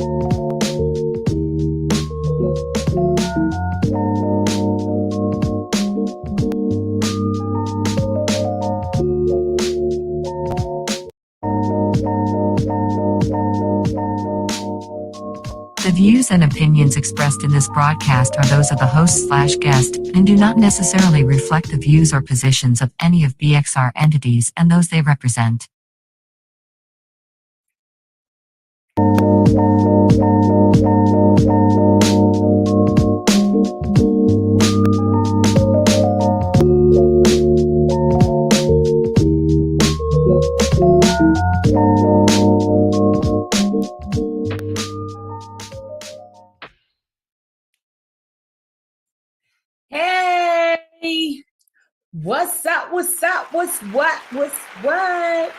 The views and opinions expressed in this broadcast are those of the host/guest and do not necessarily reflect the views or positions of any of BXR entities and those they represent. Hey, what's up? What's up? What's what?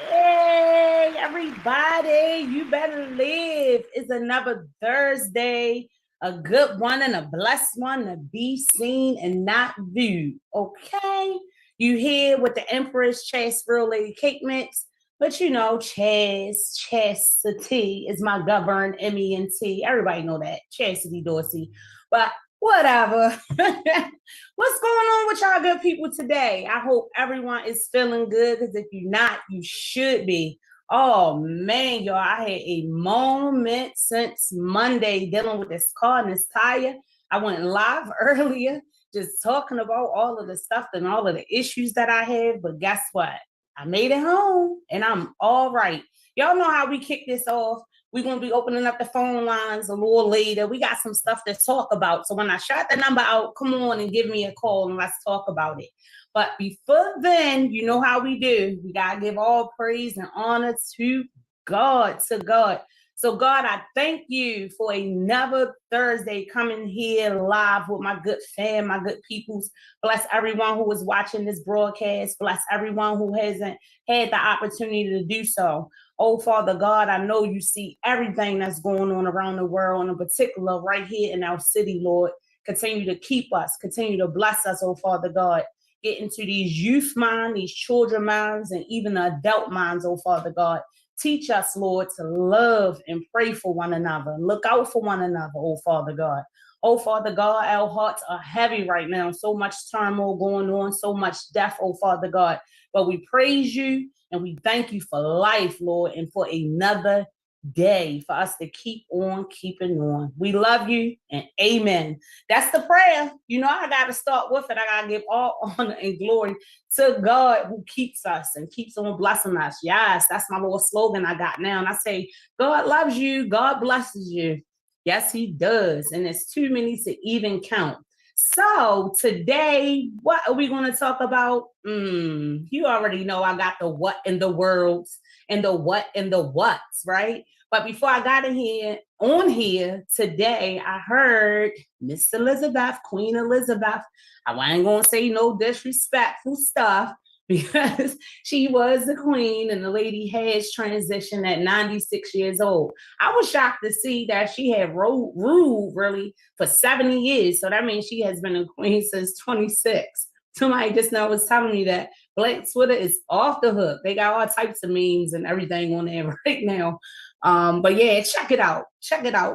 Hey, everybody, you better live. It's another Thursday, a good one and a blessed one to be seen and not viewed. Okay, you here with the Empress ChasReal Lady Cake Mix, but you know, Chastity is my govern, MENT. Everybody know that, Chastity Dorsey. But whatever. What's going on with y'all good people today? I hope everyone is feeling good, because if you're not, you should be. Oh man, y'all, I had a moment since Monday dealing with this car and this tire. I went live earlier just talking about all of the stuff and all of the issues that I had, but guess what? I made it home and I'm all right. Y'all know how we kick this off. We're going to be opening up the phone lines a little later. We got some stuff to talk about. So when I shout the number out, come on and give me a call and let's talk about it. But before then, you know how we do. We got to give all praise and honor to God, So God, I thank you for another Thursday coming here live with my good fam, my good peoples. Bless everyone who is watching this broadcast. Bless everyone who hasn't had the opportunity to do so. Oh, Father God, I know you see everything that's going on around the world, and in particular right here in our city, Lord. Continue to keep us. Continue to bless us, oh, Father God. Get into these youth minds, these children minds, and even the adult minds, oh, Father God. Teach us, Lord, to love and pray for one another. Look out for one another, oh, Father God. Oh, Father God, our hearts are heavy right now. So much turmoil going on, so much death, oh, Father God. But we praise you and we thank you for life, Lord, and for another day for us to keep on keeping on. We love you and amen. That's the prayer. You know, I got to start with it. I got to give all honor and glory to God who keeps us and keeps on blessing us. Yes, that's my little slogan I got now. And I say, God loves you. God blesses you. Yes, he does. And it's too many to even count. So today, what are we going to talk about? You already know I got the what in the worlds and the what in the what's, right? But before I got on here today, I heard Miss Elizabeth, Queen Elizabeth. I ain't going to say no disrespectful stuff, because she was the queen and the lady has transitioned at 96 years old. I was shocked to see that she had ruled really for 70 years. So that means she has been a queen since 26. Somebody just now was telling me that Black Twitter is off the hook. They got all types of memes and everything on there right now. But yeah, check it out.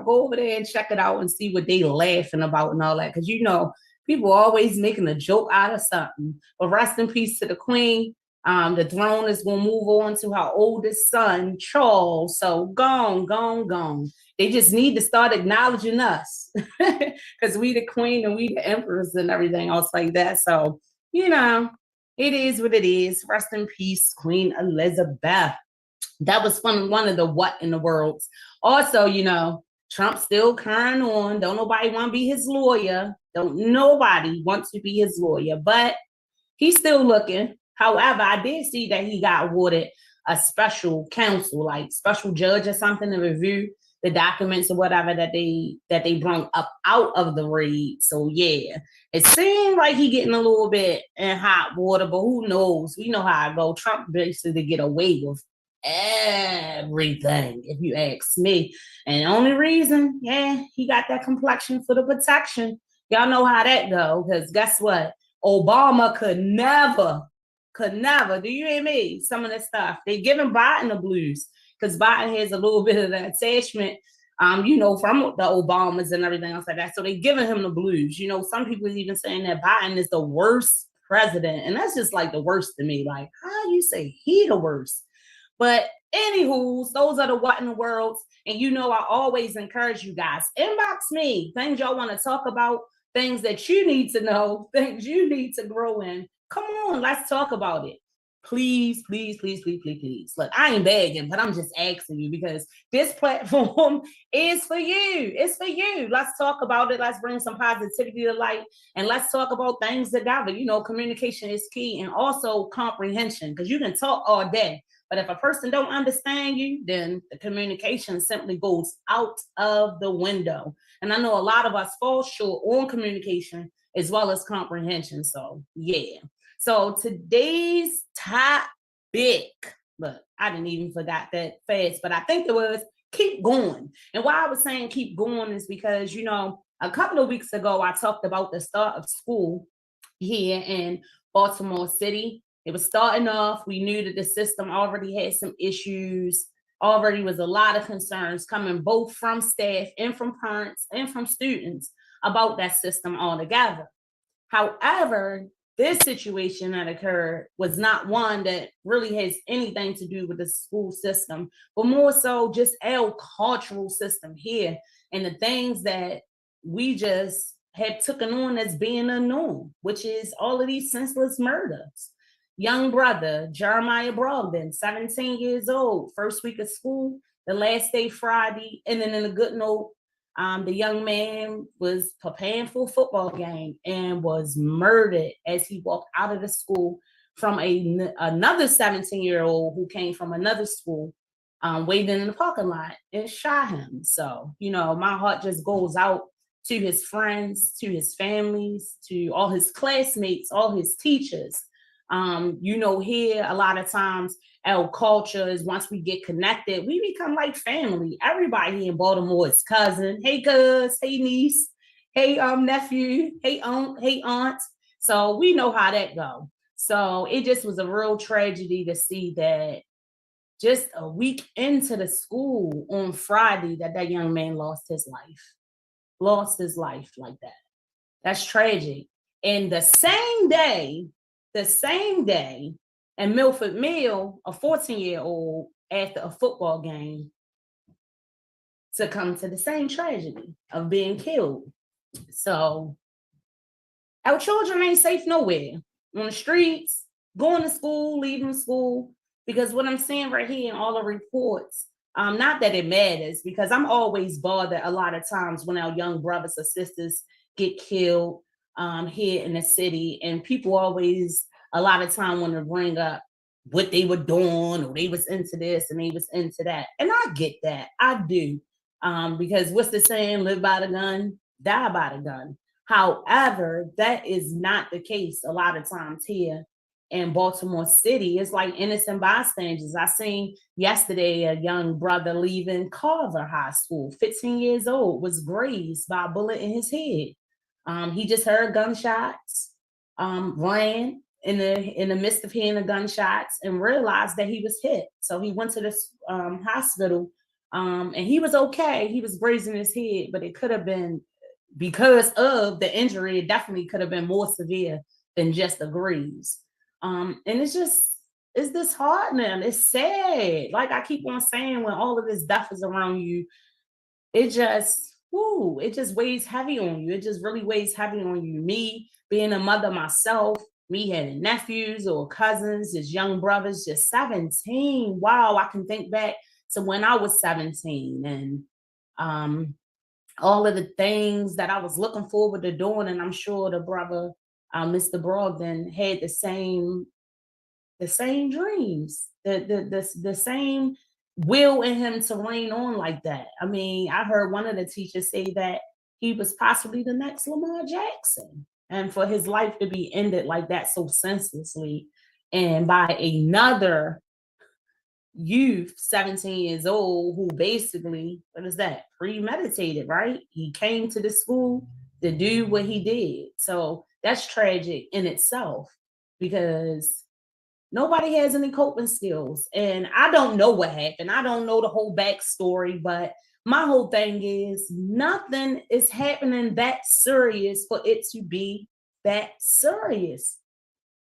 Go over there and check it out and see what they laughing about and all that. Because you know, people always making a joke out of something. But rest in peace to the queen. The throne is going to move on to her oldest son, Charles. So gone. They just need to start acknowledging us, because we the queen and we the empress and everything else like that. So, you know, it is what it is. Rest in peace, Queen Elizabeth. That was from one of the what in the worlds. Also, you know, Trump still carrying on. Don't nobody want to be his lawyer. Don't nobody want to be his lawyer, but he's still looking. However, I did see that he got awarded a special counsel, like special judge or something, to review the documents or whatever that they brought up out of the raid. So yeah, it seemed like he getting a little bit in hot water, but who knows? We know how it go. Trump basically get away with everything, if you ask me. And the only reason, he got that complexion for the protection. Y'all know how that go, because guess what? Obama could never, do you hear me? Some of this stuff. They giving Biden the blues. because Biden has a little bit of that attachment, from the Obamas and everything else like that. So they giving him the blues. Some people is even saying that Biden is the worst president, and that's just like the worst to me. Like, how you say he the worst? But anywho, those are the what in the worlds. And I always encourage you guys, inbox me things y'all want to talk about, things that you need to know, things you need to grow in. Come on, let's talk about it. Please, please, please, please, please, please. Look, I ain't begging, but I'm just asking you because this platform is for you. It's for you. Let's talk about it. Let's bring some positivity to light and let's talk about things together. Communication is key and also comprehension because you can talk all day. But if a person don't understand you, then the communication simply goes out of the window. And I know a lot of us fall short on communication as well as comprehension. So, yeah. So today's topic, look, I didn't even forgot that fast, but I think it was keep going. And why I was saying keep going is because, a couple of weeks ago, I talked about the start of school here in Baltimore City. It was starting off. We knew that the system already had some issues. Already was a lot of concerns coming both from staff and from parents and from students about that system altogether. However, this situation that occurred was not one that really has anything to do with the school system, but more so just our cultural system here and the things that we just had taken on as being a norm, which is all of these senseless murders. Young brother, Jeremiah Brogdon, 17 years old, first week of school, the last day Friday, and then in a good note, the young man was preparing for a football game and was murdered as he walked out of the school from another 17-year-old who came from another school, waiting in the parking lot and shot him. So, my heart just goes out to his friends, to his families, to all his classmates, all his teachers. Here a lot of times our culture is once we get connected, we become like family. Everybody in Baltimore is cousin. Hey, cuz. Hey, niece. Hey, nephew. Hey, aunt. So we know how that go. So it just was a real tragedy to see that just a week into the school on Friday that young man lost his life like that. That's tragic. And the same day, in Milford Mill, a 14-year-old after a football game succumbed to the same tragedy of being killed. So our children ain't safe nowhere. On the streets, going to school, leaving school, because what I'm seeing right here in all the reports, not that it matters, because I'm always bothered a lot of times when our young brothers or sisters get killed here in the city, and people always a lot of time want to bring up what they were doing or they was into this and they was into that, and I get that. I do, because what's the saying? Live by the gun, die by the gun. However, that is not the case a lot of times here in Baltimore City. It's like innocent bystanders. I seen yesterday a young brother leaving Carver High School, 15 years old, was grazed by a bullet in his head. He just heard gunshots, ran in the midst of hearing the gunshots and realized that he was hit. So he went to the hospital, and he was okay. He was grazing his head, but it could have been because of the injury. It definitely could have been more severe than just a graze. And it's disheartening. It's sad. Like I keep on saying, when all of this death is around you, it just weighs heavy on you. It just really weighs heavy on you. Me being a mother myself, me having nephews or cousins, just young brothers, just 17. Wow, I can think back to when I was 17 and all of the things that I was looking forward to doing. And I'm sure the brother, Mr. Brogdon, had the same dreams, the same will in him to reign on like that. I mean, I heard one of the teachers say that he was possibly the next Lamar Jackson, and for his life to be ended like that so senselessly and by another youth, 17 years old, who basically, what is that, premeditated, right? He came to the school to do what he did. So that's tragic in itself, because Nobody has any coping skills. And I don't know what happened. I don't know the whole backstory, but my whole thing is nothing is happening that serious for it to be that serious.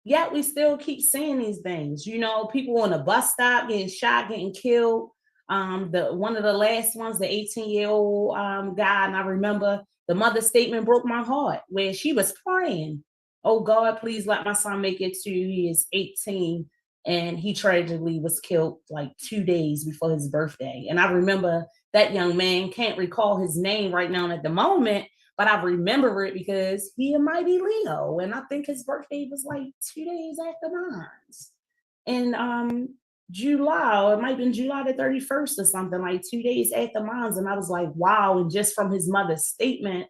Yet we still keep seeing these things. You know, people on a bus stop getting shot, getting killed. The one of the last ones, the 18-year-old guy, and I remember the mother's statement broke my heart where she was praying, "Oh God, please let my son make it to he is 18." And he tragically was killed like 2 days before his birthday. And I remember that young man, can't recall his name right now at the moment, but I remember it because he a mighty Leo, and I think his birthday was like 2 days after mine. In July, or it might have been July the 31st or something, like 2 days after mine. And I was like, wow. And just from his mother's statement,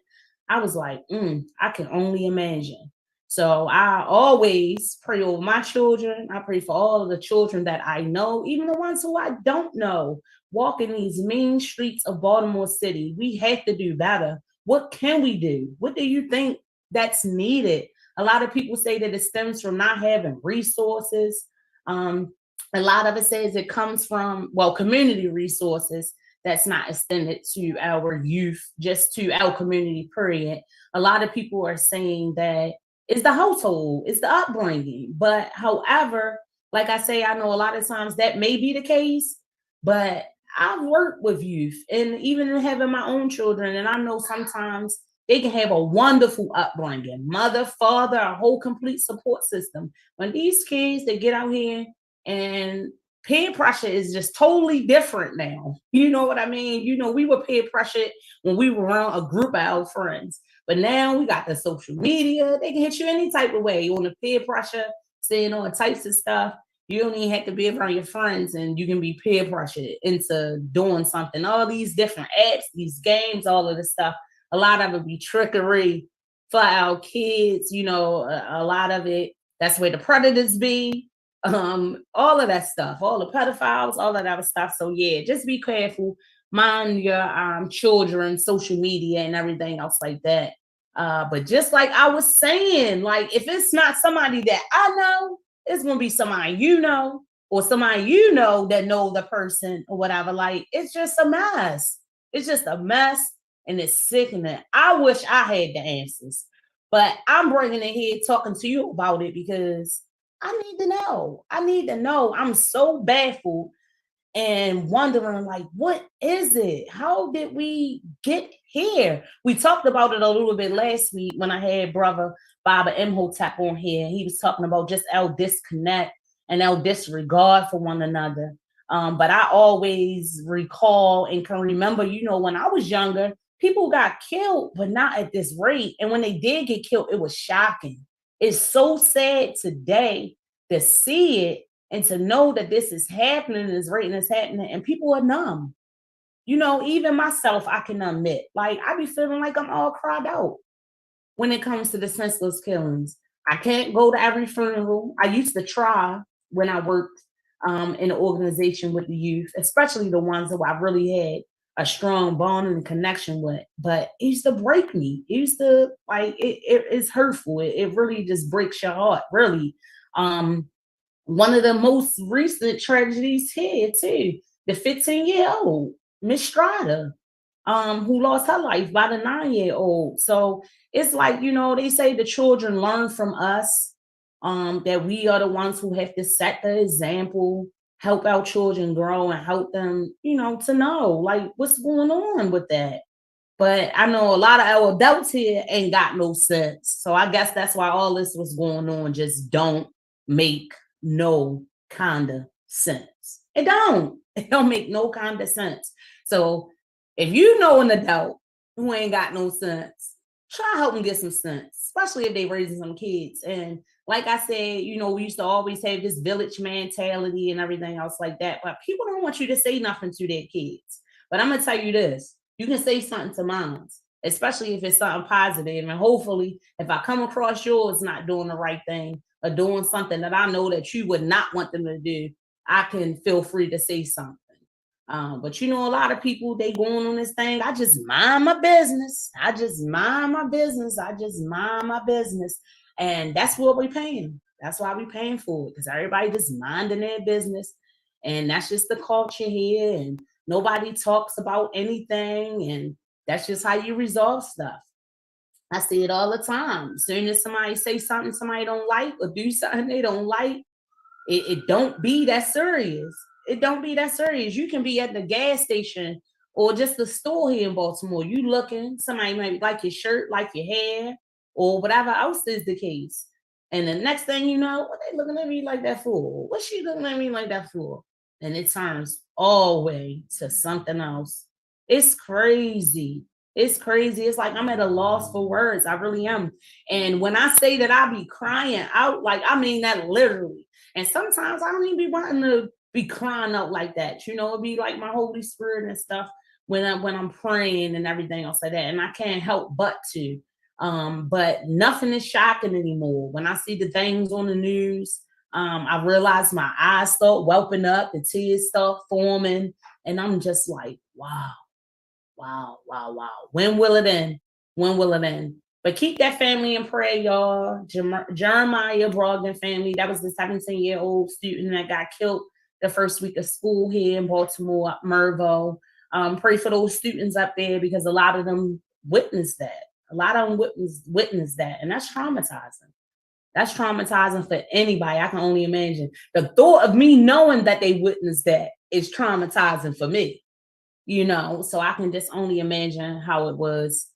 I was like, I can only imagine. So I always pray over my children. I pray for all of the children that I know, even the ones who I don't know, walking these mean streets of Baltimore City. We have to do better. What can we do? What do you think that's needed? A lot of people say that it stems from not having resources. Um, a lot of it says it comes from, well, community resources that's not extended to our youth, just to our community, period. A lot of people are saying that it's the household, it's the upbringing. But however, like I say, I know a lot of times that may be the case, but I've worked with youth and even in having my own children, and I know sometimes they can have a wonderful upbringing, mother, father, a whole complete support system. When these kids they get out here and peer pressure is just totally different now. You know what I mean? You know, we were peer pressured when we were around a group of our friends. But now we got the social media. They can hit you any type of way on the peer pressure, saying all types of stuff. You don't even have to be around your friends and you can be peer pressured into doing something. All these different apps, these games, all of this stuff. A lot of it be trickery for our kids. You know, a lot of it, that's where the predators be. All of that stuff, all the pedophiles, all of that other stuff. So yeah, just be careful. Mind your children, social media and everything else like that. But just like I was saying, like if it's not somebody that I know, it's gonna be somebody you know, or somebody you know that know the person or whatever. Like it's just a mess. It's just a mess and it's sickening. I wish I had the answers, but I'm bringing it here talking to you about it because I need to know. I need to know. I'm so baffled and wondering, like, what is it? How did we get here? We talked about it a little bit last week when I had brother Baba Imhotep on here. He was talking about just our disconnect and our disregard for one another. But I always recall and can remember, you know, when I was younger, people got killed, but not at this rate. And when they did get killed, it was shocking. It's so sad today to see it and to know that this is happening, this rate and it's happening, and people are numb. You know, even myself, I can admit, like I be feeling like I'm all cried out when it comes to the senseless killings. I can't go to every funeral. I used to try when I worked in an organization with the youth, especially the ones who I really had a strong bond and connection with. But it used to break me. It used to like it's hurtful. It really just breaks your heart, really. Um, One of the most recent tragedies here too, the 15-year-old Miss Strada, who lost her life by the 9-year-old. So it's like, you know, they say the children learn from us, that we are the ones who have to set the example, help our children grow and help them, you know, to know like what's going on with that. But I know a lot of our adults here ain't got no sense. So I guess that's why all this was going on just don't make no kind of sense. It don't. It don't make no kind of sense. So if you know an adult who ain't got no sense, try to help them get some sense, especially if they raising some kids. And like I said, you know, we used to always have this village mentality and everything else like that. But people don't want you to say nothing to their kids. But I'm gonna tell you this: you can say something to mine, especially if it's something positive. And hopefully, if I come across yours not doing the right thing or doing something that I know that you would not want them to do, I can feel free to say something. But you know, a lot of people they going on this thing. I just mind my business. I just mind my business. I just mind my business, and that's what we're paying. That's why we paying for it, because everybody just minding their business. And that's just the culture here. And nobody talks about anything. And that's just how you resolve stuff. I see it all the time. As soon as somebody say something somebody don't like or do something they don't like, it don't be that serious. It don't be that serious. You can be at the gas station or just the store here in Baltimore. You looking, somebody might like your shirt, like your hair, or whatever else is the case. And the next thing you know, what they looking at me like that for? What she looking at me like that for? And it turns all the way to something else. It's crazy. It's crazy. It's like I'm at a loss for words. I really am. And when I say that I be crying out, like I mean that literally. And sometimes I don't even be wanting to be crying out like that. You know, it'd be like my Holy Spirit and stuff when I'm praying and everything else like that. And I can't help but to. But nothing is shocking anymore. When I see the things on the news, I realize my eyes start welping up, the tears start forming, and I'm just like, wow, wow, wow, wow. When will it end? When will it end? But keep that family in prayer, y'all. Jeremiah Brogdon family. That was the 17-year-old student that got killed the first week of school here in Baltimore, Mervo. Pray for those students up there because a lot of them witnessed that. A lot of them witnessed that. And that's traumatizing. That's traumatizing for anybody. I can only imagine. The thought of me knowing that they witnessed that is traumatizing for me. You know, so I can just only imagine how it was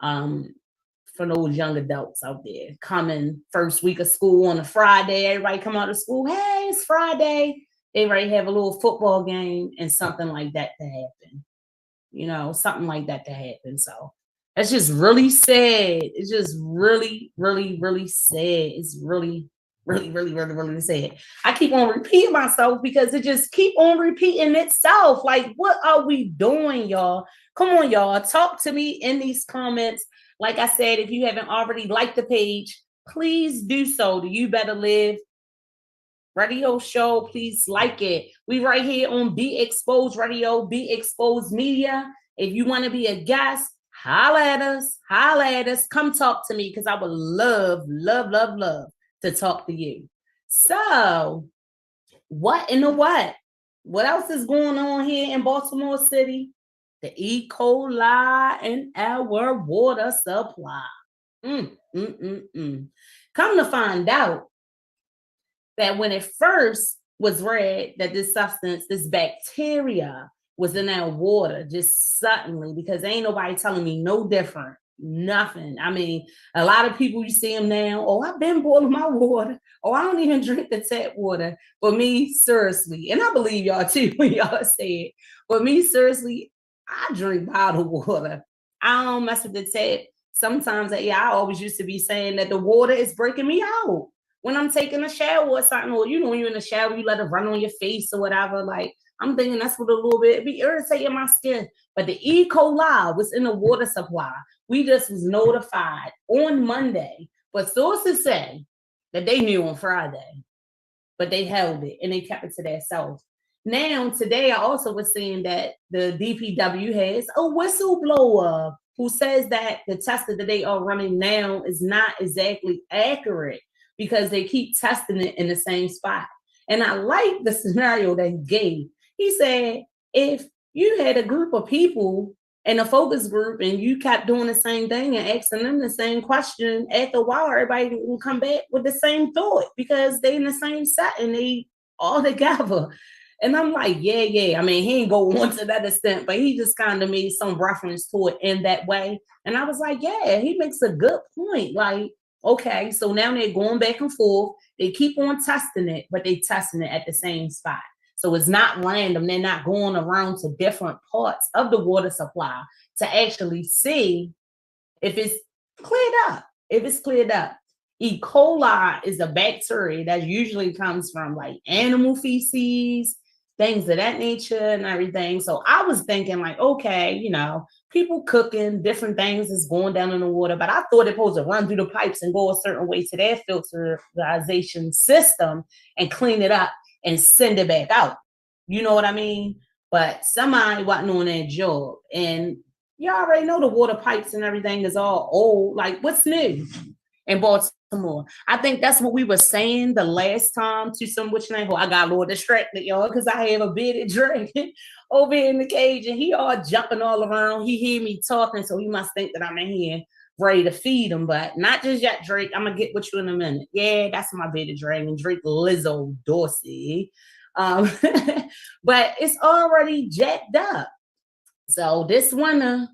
for those young adults out there coming first week of school on a Friday. Everybody come out of school. Hey, it's Friday. They ready to have a little football game and something like that to happen. You know, something like that to happen. So that's just really sad. It's just really, really, really sad. It's really, really, really, really, really sad. I keep on repeating myself because it just keep on repeating itself. Like, what are we doing, y'all? Come on, y'all. Talk to me in these comments. Like I said, if you haven't already liked the page, please do so. The You Better Live radio show. Please like it. We right here on Be Exposed Radio, Be Exposed Media. If you want to be a guest, holla at us. Holla at us. Come talk to me because I would love, love, love, love to talk to you. So, what in the what? What else is going on here in Baltimore City? The E. coli in our water supply. Come to find out that when it first was read that this substance, this bacteria was in our water just suddenly, because ain't nobody telling me no different. Nothing. I mean, a lot of people, you see them now, oh, I've been boiling my water. Oh, I don't even drink the tap water. But me, seriously, and I believe y'all too when y'all say it, but me, seriously, I drink bottled water. I don't mess with the tap. Sometimes, I always used to be saying that the water is breaking me out when I'm taking a shower or something, or you know, when you're in the shower, you let it run on your face or whatever. Like, I'm thinking that's what a little bit be irritating my skin. But the E. coli was in the water supply. We just was notified on Monday, but sources say that they knew on Friday, but they held it and they kept it to themselves. Now, today, I also was seeing that the DPW has a whistleblower who says that the test that they are running now is not exactly accurate because they keep testing it in the same spot. And I like the scenario that he gave. He said, if you had a group of people in a focus group and you kept doing the same thing and asking them the same question, after a while, everybody will come back with the same thought because they in the same set and they all together. And I'm like, yeah. I mean, he ain't go on to that extent, but he just kind of made some reference to it in that way. And I was like, yeah, he makes a good point. Like, okay, so now they're going back and forth. They keep on testing it, but they testing it at the same spot. So it's not random. They're not going around to different parts of the water supply to actually see if it's cleared up. If it's cleared up. E. coli is a bacteria that usually comes from like animal feces, things of that nature and everything. So I was thinking like, okay, you know, people cooking, different things is going down in the water, but I thought it supposed to run through the pipes and go a certain way to their filterization system and clean it up and send it back out. You know what I mean? But somebody wasn't on that job. And you already know the water pipes and everything is all old. Like, what's new in Baltimore? Baltimore. I think that's what we were saying the last time to some which name. I got a little distracted, y'all, because I have a bearded dragon over in the cage and he all jumping all around. He hear me talking, so he must think that I'm in here ready to feed him, but not just yet, Drake. I'm gonna get with you in a minute. Yeah, that's my bearded dragon, Drake Lizzo Dorsey. Um, but it's already jacked up. So this winter,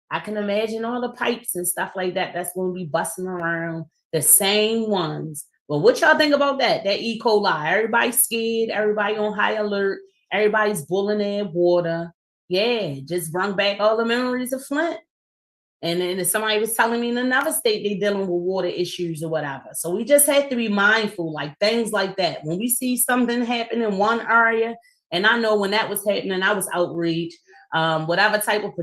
I can imagine all the pipes and stuff like that that's going to be busting around the same ones. Well, what y'all think about that? That E. coli. Everybody's scared. Everybody on high alert. Everybody's boiling their water. Yeah, just bring back all the memories of Flint. And then somebody was telling me in another state they dealing with water issues or whatever. So we just have to be mindful, like things like that. When we see something happen in one area, and I know when that was happening, I was outraged. Whatever type of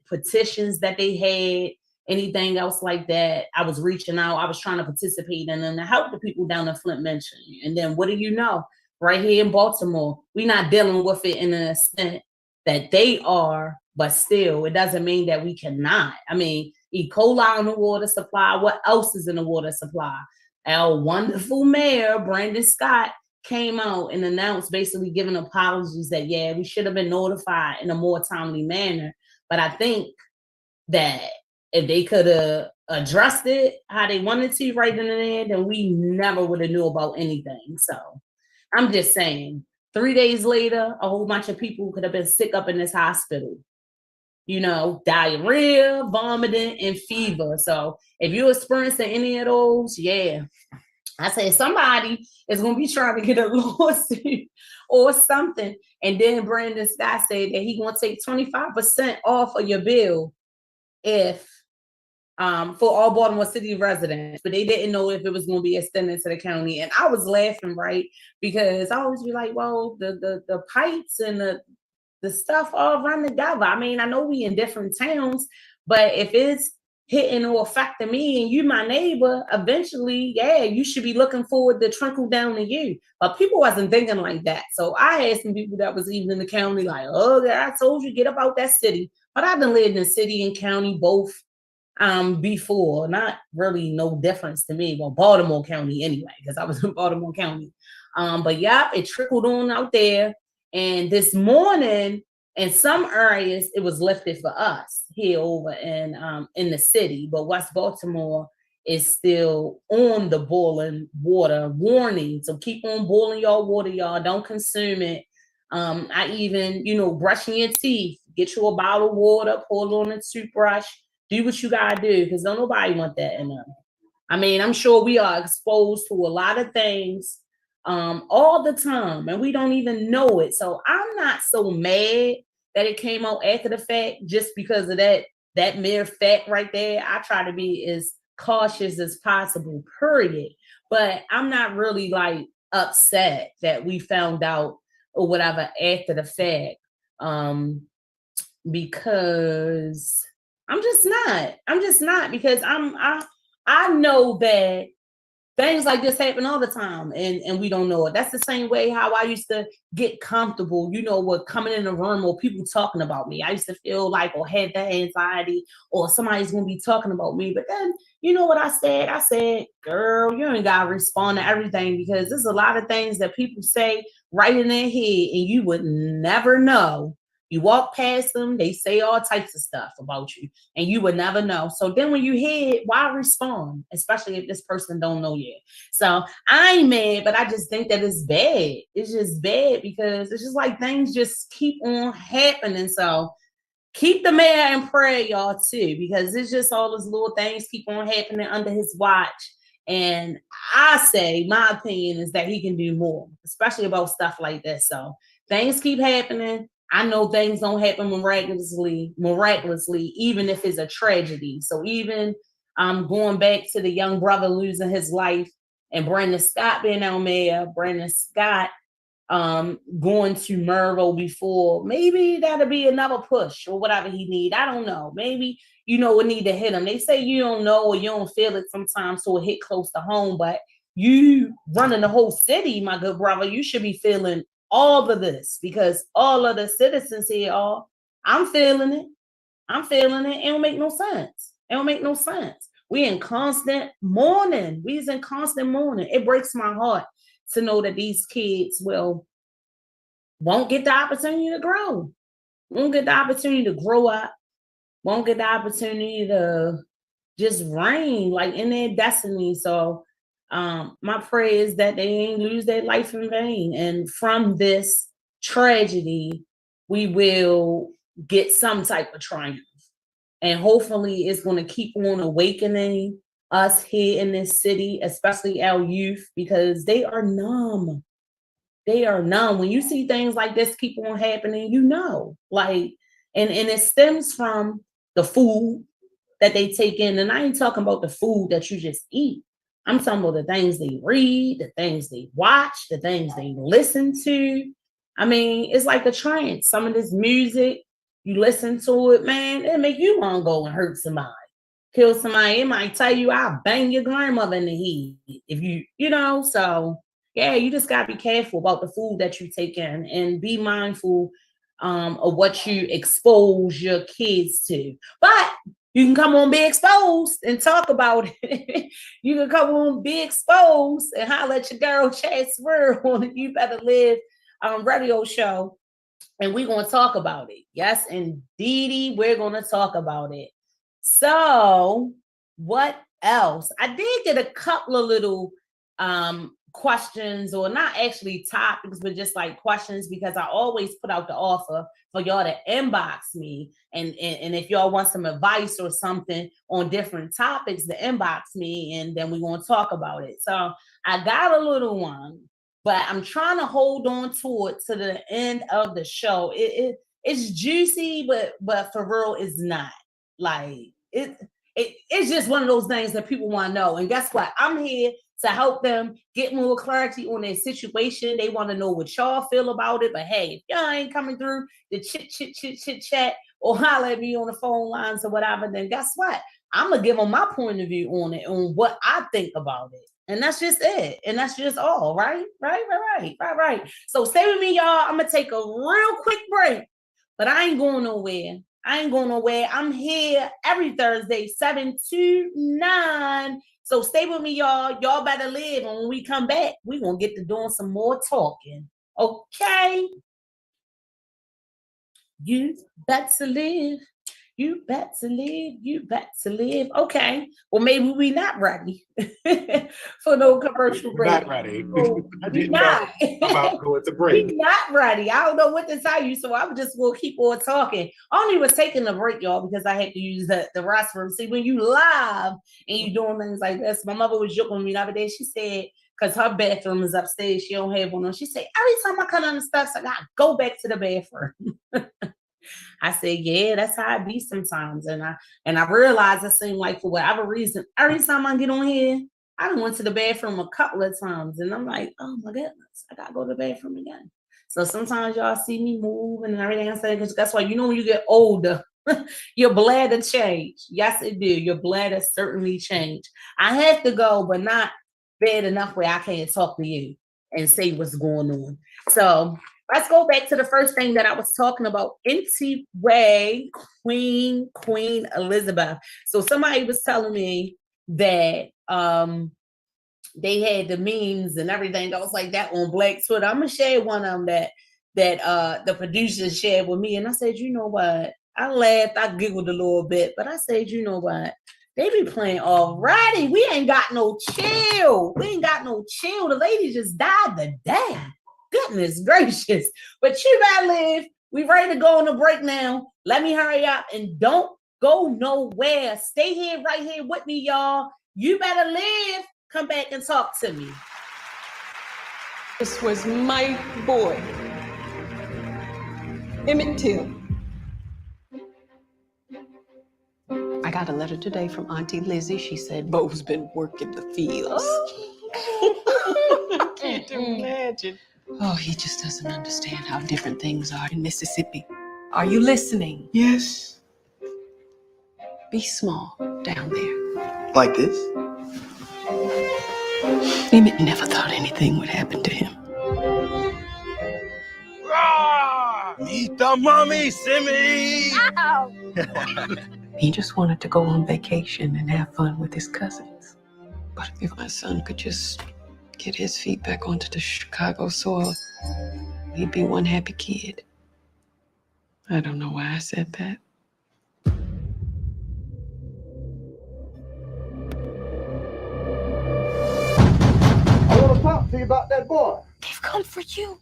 petitions that they had, anything else like that, I was reaching out. I was trying to participate in them to help the people down in Flint Mention. And then what do you know? Right here in Baltimore, we're not dealing with it in an extent that they are, but still, it doesn't mean that we cannot. I mean, E. coli in the water supply. What else is in the water supply? Our wonderful mayor, Brandon Scott, came out and announced, basically giving apologies that, yeah, we should have been notified in a more timely manner. But I think that if they could have addressed it how they wanted to right in there, then we never would have knew about anything. So I'm just saying, 3 days later, a whole bunch of people could have been sick up in this hospital. You know, diarrhea, vomiting, and fever. So if you're experiencing any of those, yeah, I say somebody is going to be trying to get a lawsuit or something. And then Brandon Scott said that he going to take 25% off of your bill if for all Baltimore City residents, but they didn't know if it was going to be extended to the county. And I was laughing, right? Because I always be like, well, the pipes and the stuff all run together. I mean, I know we in different towns, but if it's hitting or affecting me and you my neighbor, eventually, yeah, you should be looking forward to trickle down to you. But people wasn't thinking like that. So I had some people that was even in the county like, oh, yeah, I told you, get up out that city. But I've been living in city and county both before. Not really no difference to me. Well, Baltimore County anyway, because I was in Baltimore County. But yeah, it trickled on out there. And this morning, in some areas, it was lifted for us here over in the city. But West Baltimore is still on the boiling water warning. So keep on boiling your water, y'all. Don't consume it. I even, brushing your teeth, get you a bottle of water, pour it on a toothbrush, do what you gotta do, because don't nobody want that in them. I mean, I'm sure we are exposed to a lot of things all the time, and we don't even know it. So I'm not so mad that it came out after the fact, just because of that mere fact right there. I try to be as cautious as possible, period. But I'm not really like upset that we found out or whatever after the fact, because I'm just not because I know that things like this happen all the time, and we don't know it. That's the same way how I used to get comfortable, with coming in a room or people talking about me. I used to feel like or had that anxiety or somebody's gonna be talking about me. But then you know what I said? I said, girl, you ain't gotta respond to everything, because there's a lot of things that people say right in their head and you would never know. You walk past them, they say all types of stuff about you, and you would never know. So then when you hear it, why respond? Especially if this person don't know you. So I ain't mad, but I just think that it's bad. It's just bad because it's just like things just keep on happening. So keep the mayor in prayer, y'all, too, because it's just all those little things keep on happening under his watch. And I say, my opinion is that he can do more, especially about stuff like this. So things keep happening. I know things don't happen miraculously, even if it's a tragedy. So even going back to the young brother losing his life and Brandon Scott being our mayor, Brandon Scott going to Mervo before, maybe that'll be another push or whatever he need. I don't know. Maybe, it need to hit him. They say you don't know or you don't feel it sometimes, so it hit close to home, but you running the whole city, my good brother, you should be feeling all of this, because all of the citizens here I'm feeling it. I'm feeling it. It don't make no sense. It don't make no sense. We in constant mourning. We's in constant mourning. It breaks my heart to know that these kids won't get the opportunity to grow. Won't get the opportunity to grow up. Won't get the opportunity to just reign like in their destiny. So my prayer is that they ain't lose their life in vain. And from this tragedy, we will get some type of triumph. And hopefully it's going to keep on awakening us here in this city, especially our youth, because they are numb. They are numb. When you see things like this keep on happening, like, and it stems from the food that they take in. And I ain't talking about the food that you just eat. I'm talking about the things they read, the things they watch, the things they listen to. I mean, it's like a trance. Some of this music, you listen to it, man, it make you want to go and hurt somebody, kill somebody. It might tell you, I'll bang your grandmother in the head if you. So yeah, you just got to be careful about the food that you take in and be mindful of what you expose your kids to. But you can come on Be Exposed and talk about it. You can come on Be Exposed and holler at your girl ChasReal on the You Better Live radio show. And we're going to talk about it. Yes, indeedy, we're going to talk about it. So what else? I did get a couple of little questions, or not actually topics, but just like questions, because I always put out the offer for y'all to inbox me. And if y'all want some advice or something on different topics, to inbox me, and then we're going to talk about it. So I got a little one, but I'm trying to hold on to it to the end of the show. It's juicy, but for real, it's not. Like it's just one of those things that people want to know. And guess what? I'm here to help them get more clarity on their situation. They want to know what y'all feel about it. But hey, if y'all ain't coming through the chit chat or holler at me on the phone lines or whatever, then guess what? I'm gonna give them my point of view on it, on what I think about it. And that's just it. And that's just all, right? Right. So stay with me, y'all. I'm gonna take a real quick break, but I ain't going nowhere. I'm here every Thursday, 7 to 9. So stay with me, y'all. Y'all better live. And when we come back, we're going to get to doing some more talking. Okay? You better live. You better live. Okay. Well, maybe we not ready for no commercial break. Not ready. We're not. About going to break. We're not ready. I don't know what to tell you, so I'm just going to keep on talking. I only was taking a break, y'all, because I had to use the restroom. See, when you live and you doing things like this, my mother was joking with me the other day. She said, because her bathroom is upstairs, she don't have one on. She said, every time I come down the steps, I got to go back to the bathroom. I said, yeah, that's how it be sometimes. And I realized it seemed like for whatever reason, every time I get on here, I done went to the bathroom a couple of times. And I'm like, oh my goodness, I gotta go to the bathroom again. So sometimes y'all see me move and everything I say, because that's why, when you get older, your bladder change. Yes, it do. Your bladder certainly change. I have to go, but not bad enough where I can't talk to you and say what's going on. So let's go back to the first thing that I was talking about. Anyway, Queen Elizabeth. So somebody was telling me that they had the memes and everything that was like that on Black Twitter. I'm gonna share one of them that the producers shared with me. And I said, you know what? I laughed, I giggled a little bit, but I said, you know what? They be playing already. We ain't got no chill. The lady just died today. Goodness gracious. But you better live. We ready to go on a break now. Let me hurry up and don't go nowhere. Stay here, right here with me, y'all. You better live. Come back and talk to me. This was my boy, Emmett Till. I got a letter today from Auntie Lizzie. She said Bo's been working the fields. I can't imagine. Oh, he just doesn't understand how different things are in Mississippi. Are you listening? Yes. Be small down there. Like this? Emmett never thought anything would happen to him. Meet the mummy, Simmy! Ow! He just wanted to go on vacation and have fun with his cousins. But if my son could just get his feet back onto the Chicago soil, he'd be one happy kid. I don't know why I said that. I want to talk to you about that boy. They've come for you.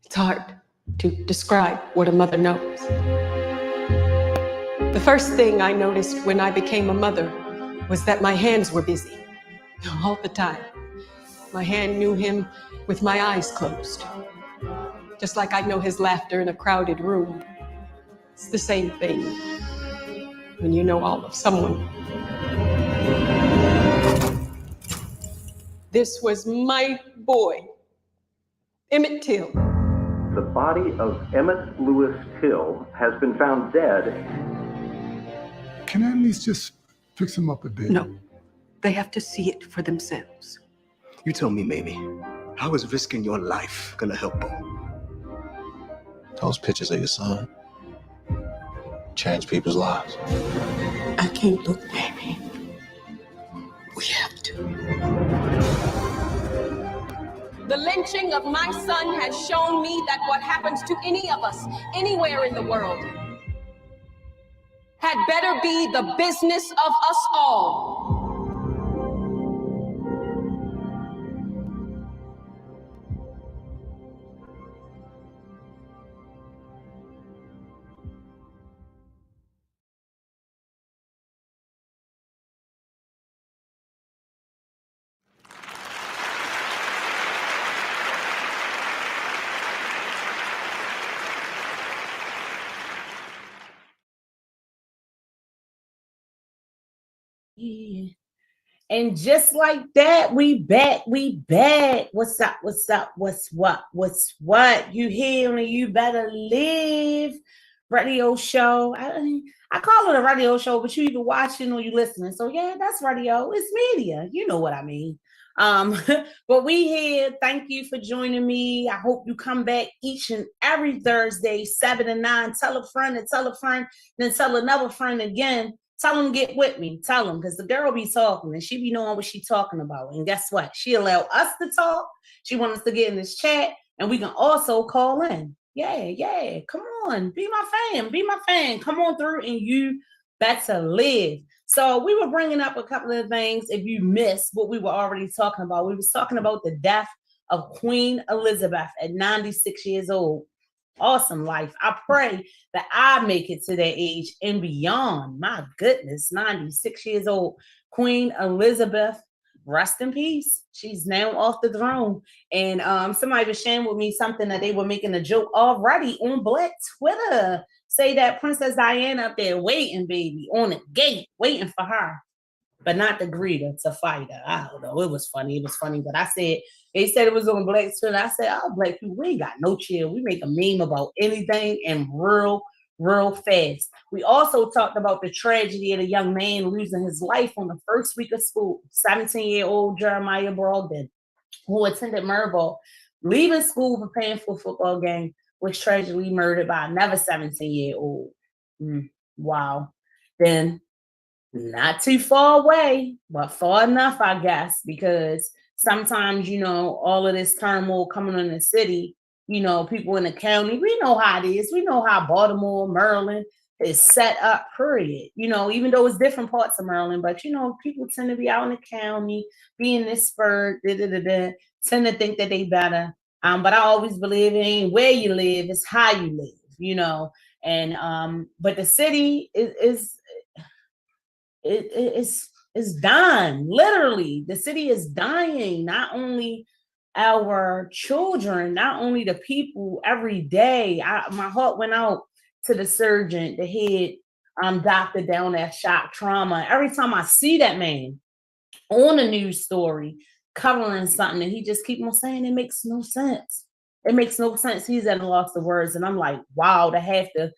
It's hard to describe what a mother knows. The first thing I noticed when I became a mother was that my hands were busy all the time. My hand knew him with my eyes closed, just like I know his laughter in a crowded room. It's the same thing when you know all of someone. This was my boy, Emmett Till. The body of Emmett Lewis Till has been found dead. Can I at least just fix him up a bit? No, they have to see it for themselves. You tell me, Mamie, how is risking your life gonna help them? Those pictures of your son change people's lives. I can't look, Mamie. We have to. The lynching of my son has shown me that what happens to any of us, anywhere in the world, had better be the business of us all. Yeah. And just like that, we back. What's up? What's what? You here on the You Better Live radio show. I call it a radio show, but you either watching or you listening. So yeah, that's radio. It's media. You know what I mean. But we here. Thank you for joining me. I hope you come back each and every Thursday, 7 to 9. Tell a friend and tell a friend, then tell another friend again. Tell them get with me. Tell them, because the girl be talking and she be knowing what she talking about. And guess what? She allow us to talk. She wants us to get in this chat, and we can also call in. Yeah. Come on, be my fan. Come on through, and you better live. So we were bringing up a couple of things. If you missed what we were already talking about, we was talking about the death of Queen Elizabeth at 96 years old. Awesome life. I pray that I make it to that age and beyond. My goodness, 96 years old. Queen Elizabeth, rest in peace. She's now off the throne. And somebody was sharing with me something that they were making a joke already on Black Twitter. Say that Princess Diana up there waiting, baby, on the gate, waiting for her, but not to greet her, to fight her. I don't know. It was funny. But I said, they said it was on Black Twitter. I said, oh, Black people, we ain't got no chill. We make a meme about anything and real fast. We also talked about the tragedy of a young man losing his life on the first week of school. 17-year-old Jeremiah Brogdon, who attended Mirabal, leaving school preparing for a football game, was tragically murdered by another 17-year-old. Wow. Then, not too far away, but far enough, I guess, because sometimes, all of this turmoil coming in the city, people in the county, we know how it is. We know how Baltimore, Maryland is set up, period. Even though it's different parts of Maryland, but, people tend to be out in the county, being this spurred, tend to think that they better. But I always believe it ain't where you live, it's how you live, and but the city is dying. Literally, the city is dying. Not only our children, not only the people every day. My heart went out to the surgeon, the head doctor down at Shock Trauma. Every time I see that man on a news story covering something, and he just keep on saying it makes no sense. It makes no sense. He's at a loss of words, and I'm like, wow, to have to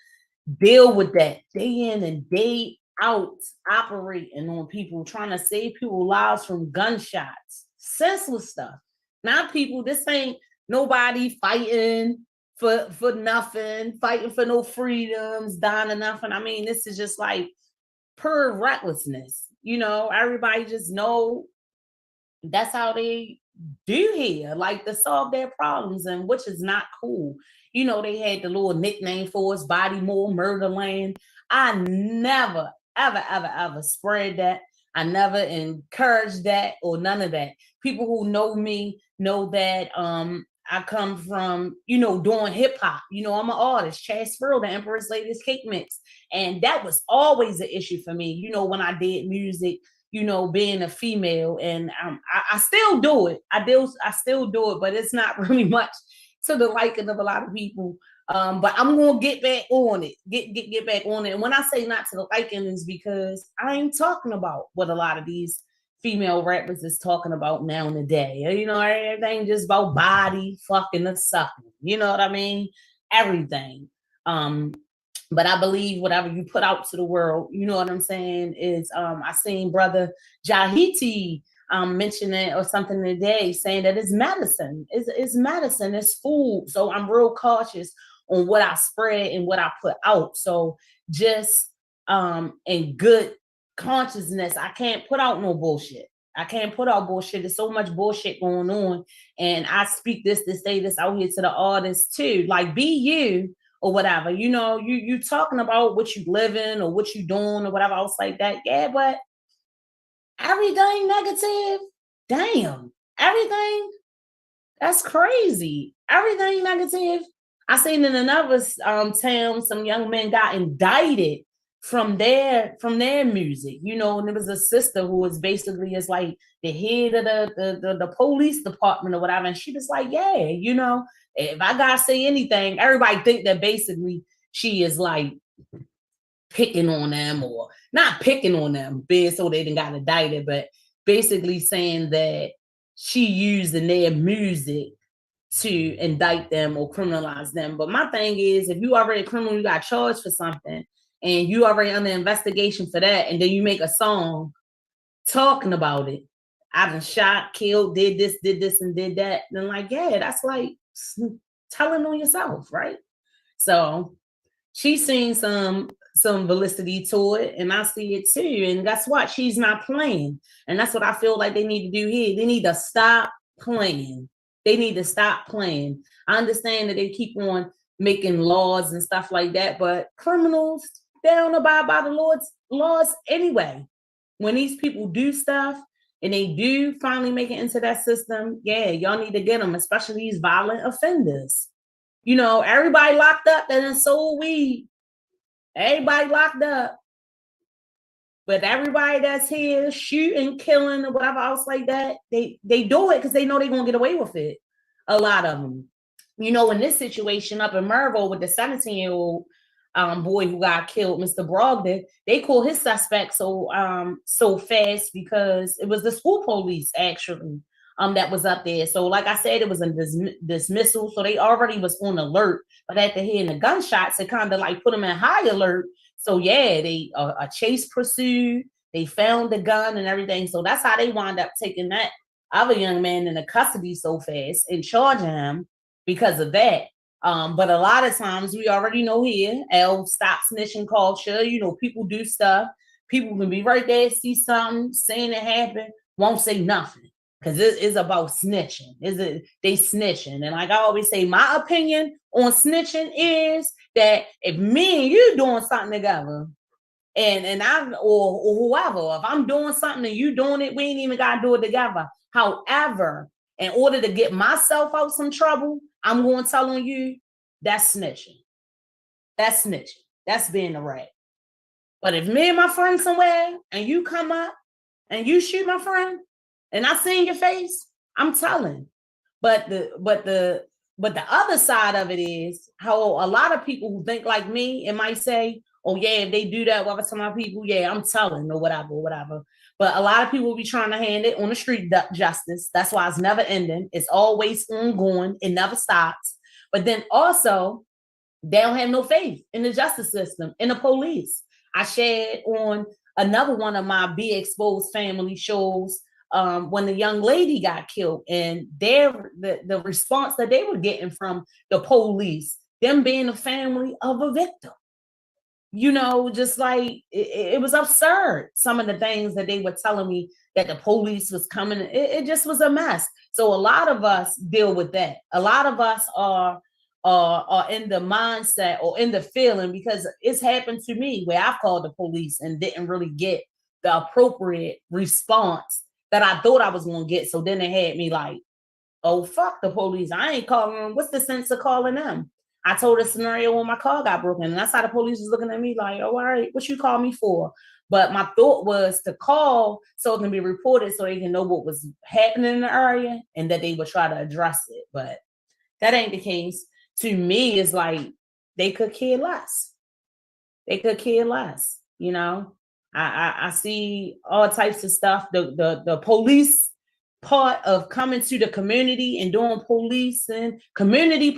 deal with that day in and day out operating on people, trying to save people's lives from gunshots, senseless stuff. Not people, this ain't nobody fighting for nothing, fighting for no freedoms, dying or nothing. I mean, this is just like pure recklessness. You know, everybody just know that's how they do here, like to solve their problems, and which is not cool. You know, they had the little nickname for us, Bodymore, Murderland. I never, ever spread that. I never encouraged that or none of that. People who know me know that I come from, you know, doing hip hop. You know, I'm an artist, ChasReal, the Emperor's Latest Cake Mix. And that was always an issue for me, you know, when I did music, you know, being a female. And I still do it. I still do it, but it's not really much to the liking of a lot of people. But I'm gonna get back on it. Get back on it. And when I say not to the liking, is because I ain't talking about what a lot of these female rappers is talking about now in the day. You know, everything just about body, fucking and sucking. You know what I mean? Everything. But I believe whatever you put out to the world, you know what I'm saying, is I seen brother Jahiti mention it or something today, saying that it's medicine. It's medicine, it's food. So I'm real cautious on what I spread and what I put out. So just in good consciousness, I can't put out no bullshit. I can't put out bullshit. There's so much bullshit going on. And I speak this to say this out here to the artists too. Like, be you or whatever. You know, you talking about what you living or what you doing or whatever else like that. Yeah, but everything negative, damn. Everything, that's crazy. Everything negative. I seen in another town, some young men got indicted from their music, you know, and there was a sister who was basically is like the head of the police department or whatever, and she was like, yeah, you know, if I gotta say anything, everybody think that basically she is like picking on them, or not picking on them, being so they didn't got indicted, but basically saying that she used in their music to indict them or criminalize them. But my thing is, if you already a criminal, you got charged for something, and you already under investigation for that, and then you make a song talking about it, I done shot, killed, did this, and did that, then like, yeah, that's like telling on yourself, right? So she's seen some validity to it, and I see it too. And that's what she's not playing. And that's what I feel like they need to do here. They need to stop playing. They need to stop playing. I understand that they keep on making laws and stuff like that, but criminals, they don't abide by the Lord's laws anyway. When these people do stuff and they do finally make it into that system, yeah, y'all need to get them, especially these violent offenders. You know, everybody locked up that done sold weed. Everybody locked up. But everybody that's here shooting, killing, or whatever else like that, they do it because they know they're going to get away with it. A lot of them. You know, in this situation up in Mervo with the 17-year-old boy who got killed, Mr. Brogdon, they called his suspect so fast because it was the school police actually that was up there. So like I said, it was a dismissal. So they already was on alert. But after hearing the gunshots, it kind of like put them in high alert. So yeah, they a chase pursued. They found the gun and everything. So that's how they wound up taking that other young man into custody so fast and charging him because of that. But a lot of times we already know here, stop snitching culture. You know, people do stuff. People can be right there, see something, saying it happen, won't say nothing. Because it is about snitching. They snitching. And like I always say, my opinion on snitching is that if me and you doing something together, and I or whoever, if I'm doing something and you doing it, we ain't even gotta do it together. However, in order to get myself out some trouble, I'm going to tell on you, that's snitching. That's snitching. That's being a rat. But if me and my friend somewhere and you come up and you shoot my friend and I see in your face, I'm telling. But the other side of it is how a lot of people who think like me and might say, oh yeah, if they do that with some of my people, yeah, I'm telling or whatever. But a lot of people be trying to hand it on the street justice. That's why it's never ending. It's always ongoing. It never stops. But then also, they don't have no faith in the justice system, in the police. I shared on another one of my Be Exposed family shows when the young lady got killed, and the response that they were getting from the police, them being a family of a victim. You know, just like it was absurd. Some of the things that they were telling me that the police was coming, it just was a mess. So a lot of us deal with that. A lot of us are in the mindset or in the feeling, because it's happened to me where I've called the police and didn't really get the appropriate response that I thought I was going to get. So then they had me like, oh, fuck the police. I ain't calling them. What's the sense of calling them? I told a scenario when my car got broken, and that's how the police was looking at me like, oh, all right, what you call me for? But my thought was to call so it can be reported so they can know what was happening in the area and that they would try to address it. But that ain't the case. To me, it's like they could care less. They could care less, you know? I see all types of stuff. The police part of coming to the community and doing community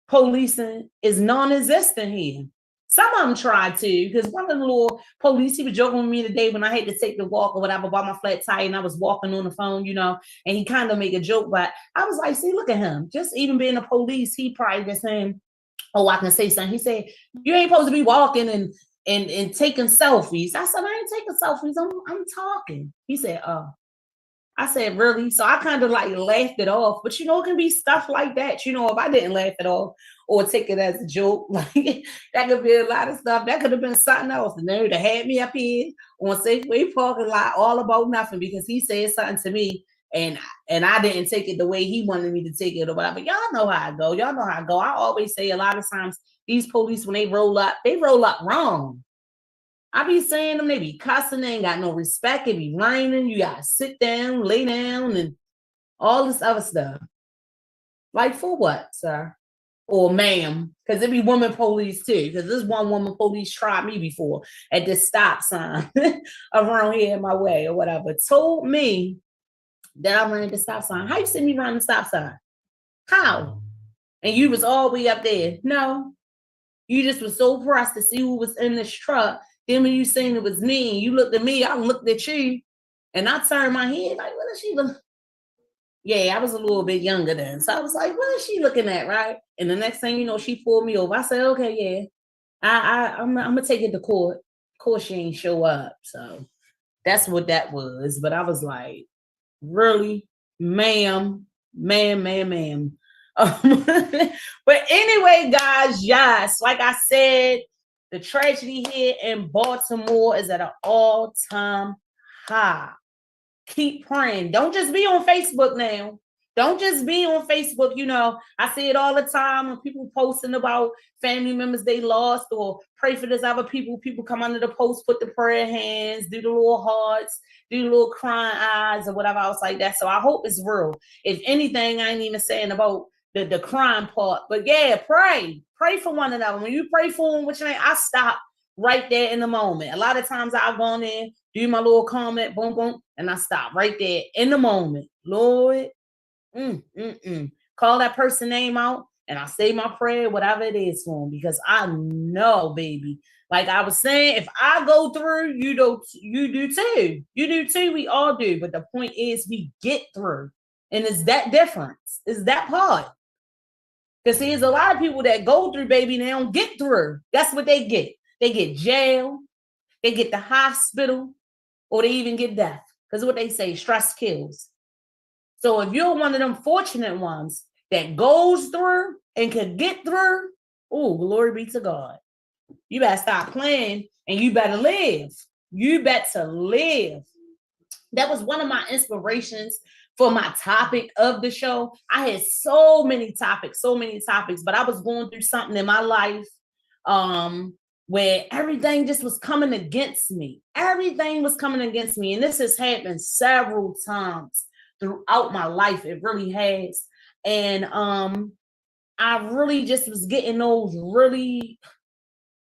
policing is non-existent here. Some of them tried to, because one of the little police, he was joking with me today when I had to take the walk or whatever, bought my flat tire, and I was walking on the phone, you know, and he kind of made a joke, but I was like, see, look at him. Just even being a police, he probably was saying, oh, I can say something. He said, you ain't supposed to be walking and taking selfies. I said, I ain't taking selfies. I'm talking. He said, oh. I said, really? So I kind of like laughed it off. But, you know, it can be stuff like that. You know, if I didn't laugh it off or take it as a joke, like that could be a lot of stuff. That could have been something else. And they would have had me up here on Safeway parking lot all about nothing because he said something to me and I didn't take it the way he wanted me to take it or whatever. Y'all know how I go. Y'all know how I go. I always say a lot of times these police, when they roll up wrong. I be saying them, they be cussing, they ain't got no respect, it be raining, you gotta sit down, lay down, and all this other stuff. Like for what, sir? Or ma'am, because it be woman police too, because this one woman police tried me before at this stop sign around here in my way or whatever, told me that I ran the stop sign. How you see me run the stop sign? How? And you was all the way up there. No, you just was so pressed to see who was in this truck. Then when you seen it was me, you looked at me, I looked at you, and I turned my head like, what is she looking? Yeah, I was a little bit younger then. So I was like, what is she looking at, right? And the next thing you know, she pulled me over. I said, okay, yeah, I'm gonna take it to court. Of course, she ain't show up. So that's what that was. But I was like, really? Ma'am. But anyway, guys, yes, like I said, the tragedy here in Baltimore is at an all-time high. Keep praying. Don't just be on Facebook now. Don't just be on Facebook. You know, I see it all the time when people posting about family members they lost or pray for this other people. People come under the post, put the prayer hands, do the little hearts, do the little crying eyes or whatever else like that. So I hope it's real. If anything, I ain't even saying about the crime part, but yeah, pray for one another. When you pray for them, which I stop right there in the moment. A lot of times I've gone in, do my little comment, boom, boom, and I stop right there in the moment. Lord, call that person name out, and I say my prayer, whatever it is for them, because I know, baby. Like I was saying, if I go through, you do too. You do too. We all do. But the point is, we get through, and it's that difference. It's that part. Because there's a lot of people that go through, baby, and they don't get through. That's what they get. They get jail, they get the hospital, or they even get death. Because what they say, stress kills. So if you're one of them fortunate ones that goes through and can get through, oh, glory be to God. You better stop playing and you better live. You better live. That was one of my inspirations for my topic of the show. I had so many topics, but I was going through something in my life where everything just was coming against me. Everything was coming against me. And this has happened several times throughout my life. It really has. And I really just was getting those really,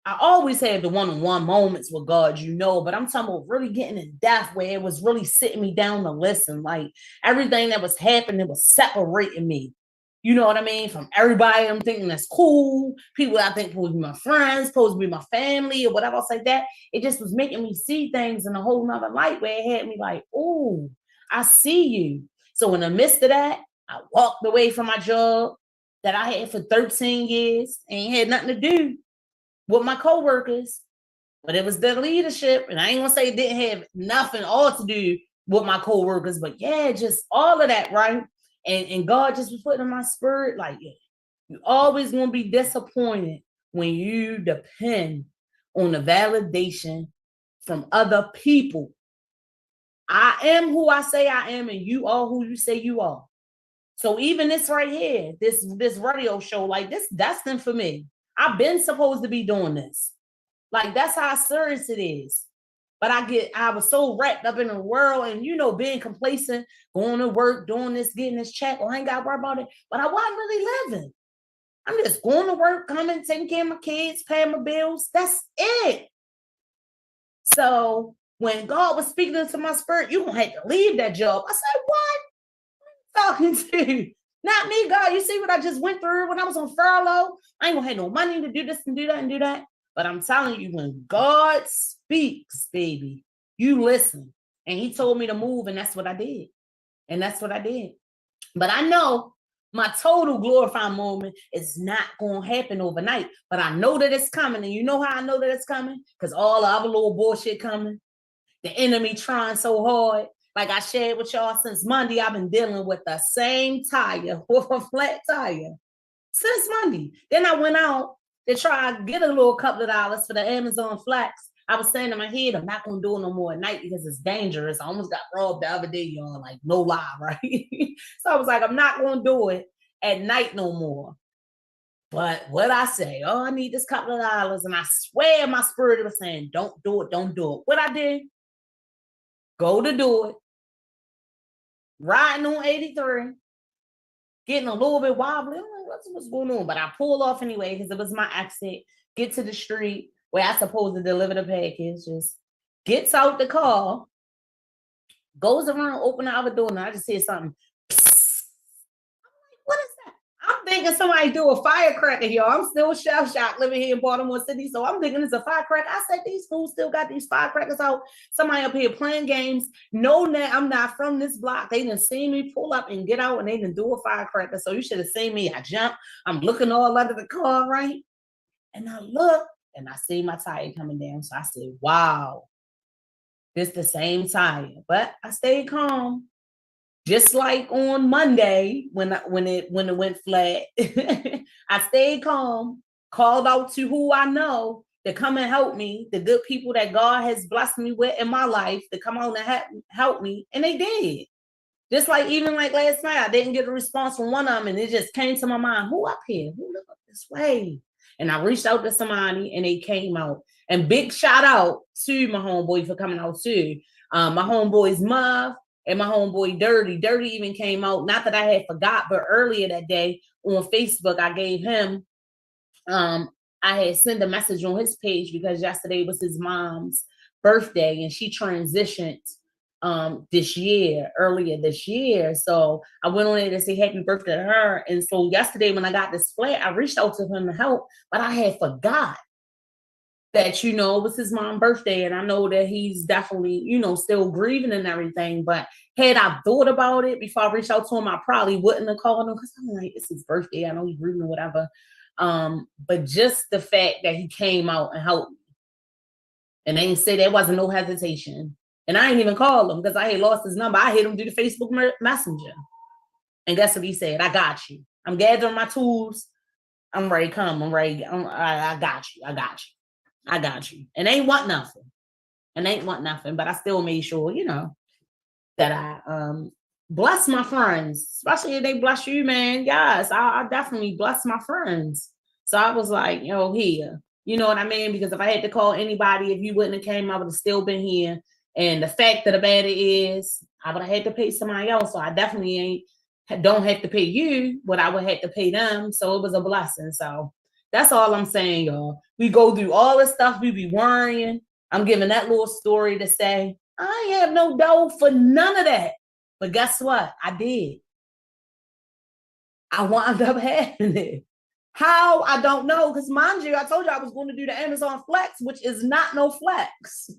I always have the one-on-one moments with God, you know, but I'm talking about really getting in depth where it was really sitting me down to listen. Like everything that was happening was separating me. You know what I mean? From everybody I'm thinking that's cool, people I think supposed to be my friends, supposed to be my family or whatever else like that. It just was making me see things in a whole nother light where it had me like, oh, I see you. So in the midst of that, I walked away from my job that I had for 13 years and it had nothing to do with my coworkers, but it was the leadership. And I ain't gonna say it didn't have nothing all to do with my coworkers, but yeah, just all of that, right? And God just was putting in my spirit, like, yeah, you always gonna be disappointed when you depend on the validation from other people. I am who I say I am, and you are who you say you are. So even this right here, this radio show, like this, destined for me. I've been supposed to be doing this. Like that's how serious it is. But I was so wrapped up in the world and, you know, being complacent, going to work, doing this, getting this check. Well, I ain't got to worry about it. But I wasn't really living. I'm just going to work, coming, taking care of my kids, paying my bills. That's it. So when God was speaking into my spirit, you're going to have to leave that job. I said, what? Talking to? Not me, God. You see what I just went through when I was on furlough? I ain't going to have no money to do this and do that and do that. But I'm telling you, when God speaks, baby, you listen. And he told me to move, and that's what I did. And that's what I did. But I know my total glorifying moment is not going to happen overnight. But I know that it's coming. And you know how I know that it's coming? Because all the other little bullshit coming. The enemy trying so hard. Like I shared with y'all since Monday, I've been dealing with the same tire, with a flat tire. Since Monday. Then I went out to try to get a little couple of dollars for the Amazon Flex. I was saying in my head, I'm not going to do it no more at night because it's dangerous. I almost got robbed the other day, y'all, like no lie, right? So I was like, I'm not going to do it at night no more. But what I say, oh, I need this couple of dollars. And I swear my spirit was saying, don't do it, don't do it. What I did, go to do it. Riding on 83, getting a little bit wobbly. I'm like, what's going on? But I pulled off anyway because it was my exit. Get to the street where I supposed to deliver the package. Just gets out the car, goes around, open the other door, and I just hear something. Psst. What is that? I'm thinking somebody do a firecracker, y'all. I'm still shell-shocked living here in Baltimore City, so I'm thinking it's a firecracker. I said, these fools still got these firecrackers out. Somebody up here playing games. Know that I'm not from this block. They done seen me pull up and get out, and they done do a firecracker. So you should have seen me. I jumped. I'm looking all under the car, right? And I look, and I see my tire coming down. So I said, wow, this the same tire. But I stayed calm. Just like on Monday when it went flat, I stayed calm, called out to who I know to come and help me, the good people that God has blessed me with in my life to come out and help me, and they did. Just like even like last night, I didn't get a response from one of them, and it just came to my mind, who up here? Who live up this way? And I reached out to somebody, and they came out. And big shout out to my homeboy for coming out too. My homeboy's Muv and my homeboy Dirty. Dirty even came out. Not that I had forgot, but earlier that day on Facebook, I gave him. I had sent a message on his page because yesterday was his mom's birthday, and she transitioned earlier this year. So I went on there to say happy birthday to her. And so yesterday when I got this flat, I reached out to him to help, but I had forgot that, you know, it was his mom's birthday. And I know that he's definitely, you know, still grieving and everything. But had I thought about it before I reached out to him, I probably wouldn't have called him because I'm like, it's his birthday. I know he's grieving or whatever. But just the fact that he came out and helped me. And they say there wasn't no hesitation. And I ain't even call him because I had lost his number. I hit him through the Facebook Messenger. And guess what he said? I got you. I'm gathering my tools. I'm ready to come. I'm ready. I got you. I got you. I got you. And ain't want nothing. But I still made sure, you know, that I bless my friends. Especially if they bless you, man. Yes, I definitely bless my friends. So I was like, yo, here. You know what I mean? Because if I had to call anybody, if you wouldn't have came, I would have still been here. And the fact of the matter is, I would have had to pay somebody else. So I definitely don't have to pay you, but I would have to pay them. So it was a blessing. So that's all I'm saying, y'all. We go through all the stuff we be worrying. I'm giving that little story to say, I ain't have no dough for none of that. But guess what? I did. I wound up having it. How? I don't know. Because mind you, I told you I was going to do the Amazon Flex, which is not no flex.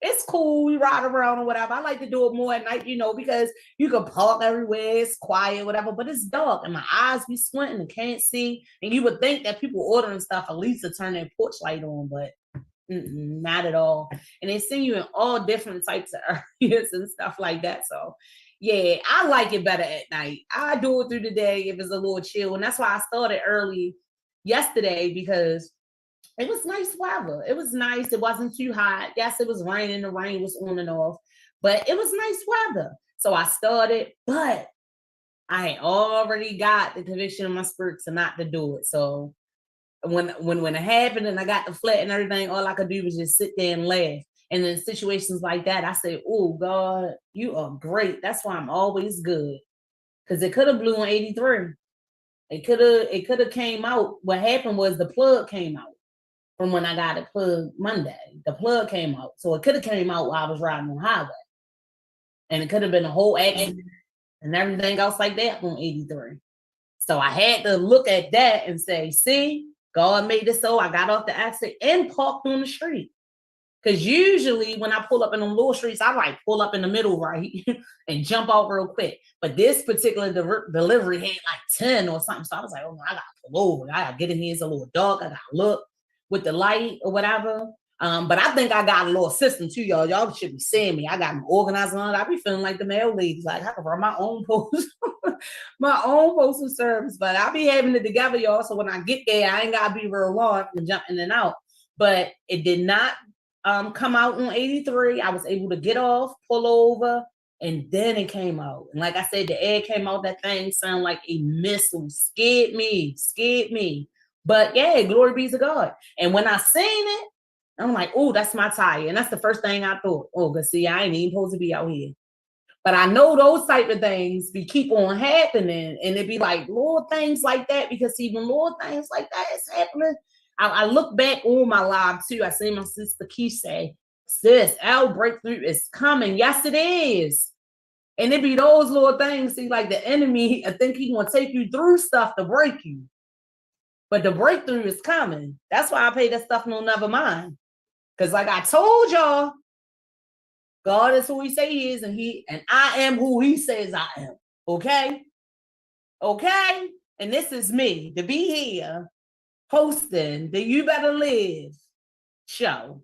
It's cool. We ride around or whatever. I like to do it more at night, because you can park everywhere. It's quiet, whatever. But it's dark and my eyes be squinting and can't see. And you would think that people ordering stuff at least to turn their porch light on, but not at all. And they send you in all different types of areas and stuff like that. So yeah, I like it better at night. I do it through the day if it's a little chill. And that's why I started early yesterday, because it was nice weather. It was nice. It wasn't too hot. Yes, it was raining. The rain was on and off, but it was nice weather. So I started, but I already got the conviction in my spirit to not to do it. So when it happened and I got the flat and everything, all I could do was just sit there and laugh. And in situations like that, I say, oh God, you are great. That's why I'm always good. Because it could have blew on 83. It could have came out. What happened was the plug came out from when I got it plugged Monday. The plug came out. So it could have came out while I was riding on the highway. And it could have been a whole accident and everything else like that on 83. So I had to look at that and say, see, God made it so I got off the exit and parked on the street. Because usually when I pull up in them little streets, I like pull up in the middle, right, and jump out real quick. But this particular delivery had like 10 or something. So I was like, oh, I got to pull over. I got to get in here. It's a little dark. I got to look with the light or whatever. But I think I got a little system too, y'all. Y'all should be seeing me. I got them organized on it. I be feeling like the mail ladies. Like I can run my own post, my own postal service. But I be having it together, y'all. So when I get there, I ain't gotta be real long and jump in and out. But it did not come out on 83. I was able to get off, pull over, and then it came out. And like I said, the air came out. That thing sounded like a missile. Scared me. But yeah, glory be to God. And when I seen it, I'm like, oh, that's my tire. And that's the first thing I thought. Oh, because see, I ain't even supposed to be out here. But I know those type of things be keep on happening. And it be like little things like that, because even little things like that is happening. I look back on my live too. I see my sister Keith say, sis, our breakthrough is coming. Yes, it is. And it be those little things. See, like the enemy, I think he gonna take you through stuff to break you. But the breakthrough is coming. That's why I pay that stuff no never mind. Because like I told y'all, God is who he say he is, and I am who he says I am. Okay? Okay? And this is me to be here hosting the You Better Live show.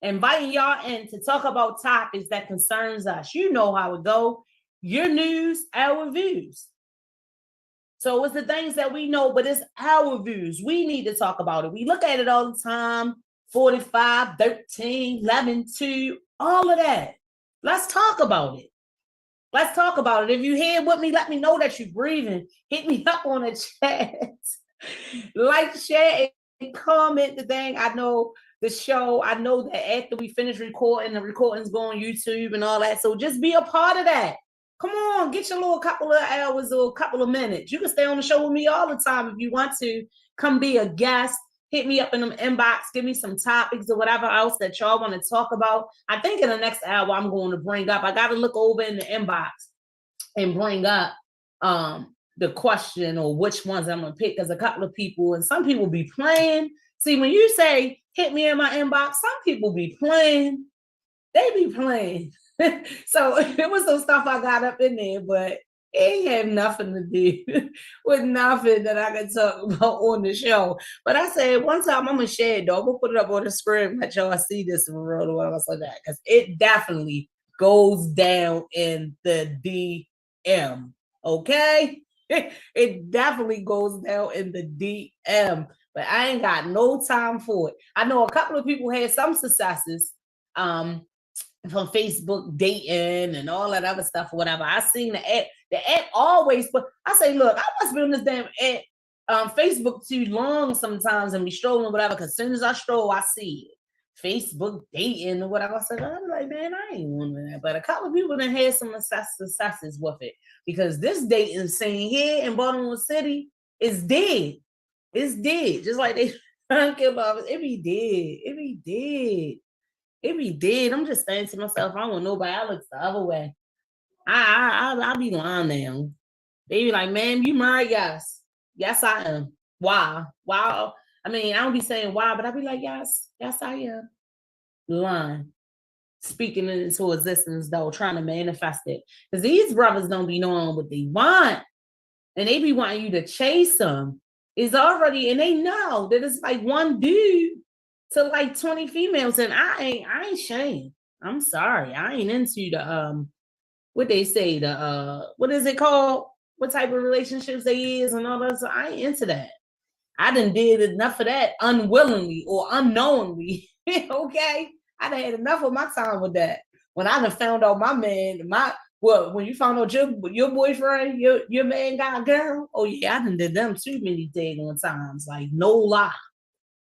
Inviting y'all in to talk about topics that concerns us. You know how it go. Your news, our views. So it's the things that we know, but it's our views. We need to talk about it. We look at it all the time. 45, 13, 11, 2, all of that. Let's talk about it. Let's talk about it. If you're here with me, let me know that you're breathing. Hit me up on the chat. Like, share, and comment the thing. I know the show. I know that after we finish recording, the recordings go on YouTube and all that. So just be a part of that. Come on, get your little couple of hours or a couple of minutes. You can stay on the show with me all the time if you want to. Come be a guest. Hit me up in the inbox. Give me some topics or whatever else that y'all want to talk about. I think in the next hour, I'm going to bring up. I got to look over in the inbox and bring up the question or which ones I'm going to pick, because a couple of people, and some people be playing. See, when you say hit me in my inbox, some people be playing. They be playing. So it was some stuff I got up in there, but it ain't have nothing to do with nothing that I can talk about on the show. But I said one time I'm gonna share it though. I'm gonna put it up on the screen, let y'all see this for real or whatever like that. Because it definitely goes down in the DM. Okay? It definitely goes down in the DM. But I ain't got no time for it. I know a couple of people had some successes. From Facebook dating and all that other stuff or whatever. I seen the ad. The ad always put, I say, look, I must be on this damn ad, Facebook too long sometimes and be strolling or whatever, because as soon as I stroll, I see it. Facebook dating or whatever. I said, I'm like, man, I ain't wanting that. But a couple of people done had some successes with it, because this dating scene here in Baltimore City is dead. It's dead. Just like they don't care about it. It be dead. It be dead. It be dead. I'm just saying to myself, I don't want nobody. I look the other way. I be lying now. They be like, ma'am, you married? Yes. Yes, I am. Why? Why? I mean, I don't be saying why, but I be like, yes, I am. Lying. Speaking it into existence, though, trying to manifest it. Because these brothers don't be knowing what they want. And they be wanting you to chase them. It's already, and they know that it's like one dude to like 20 females. And I ain't shamed. I'm sorry. I ain't into the what they say, the what is it called? What type of relationships they is and all that. So I ain't into that. I done did enough of that unwillingly or unknowingly. Okay. I done had enough of my time with that. When I done found out my man, when you found out your boyfriend, your man got a girl, oh yeah, I done did them too many daggone times. Like no lie.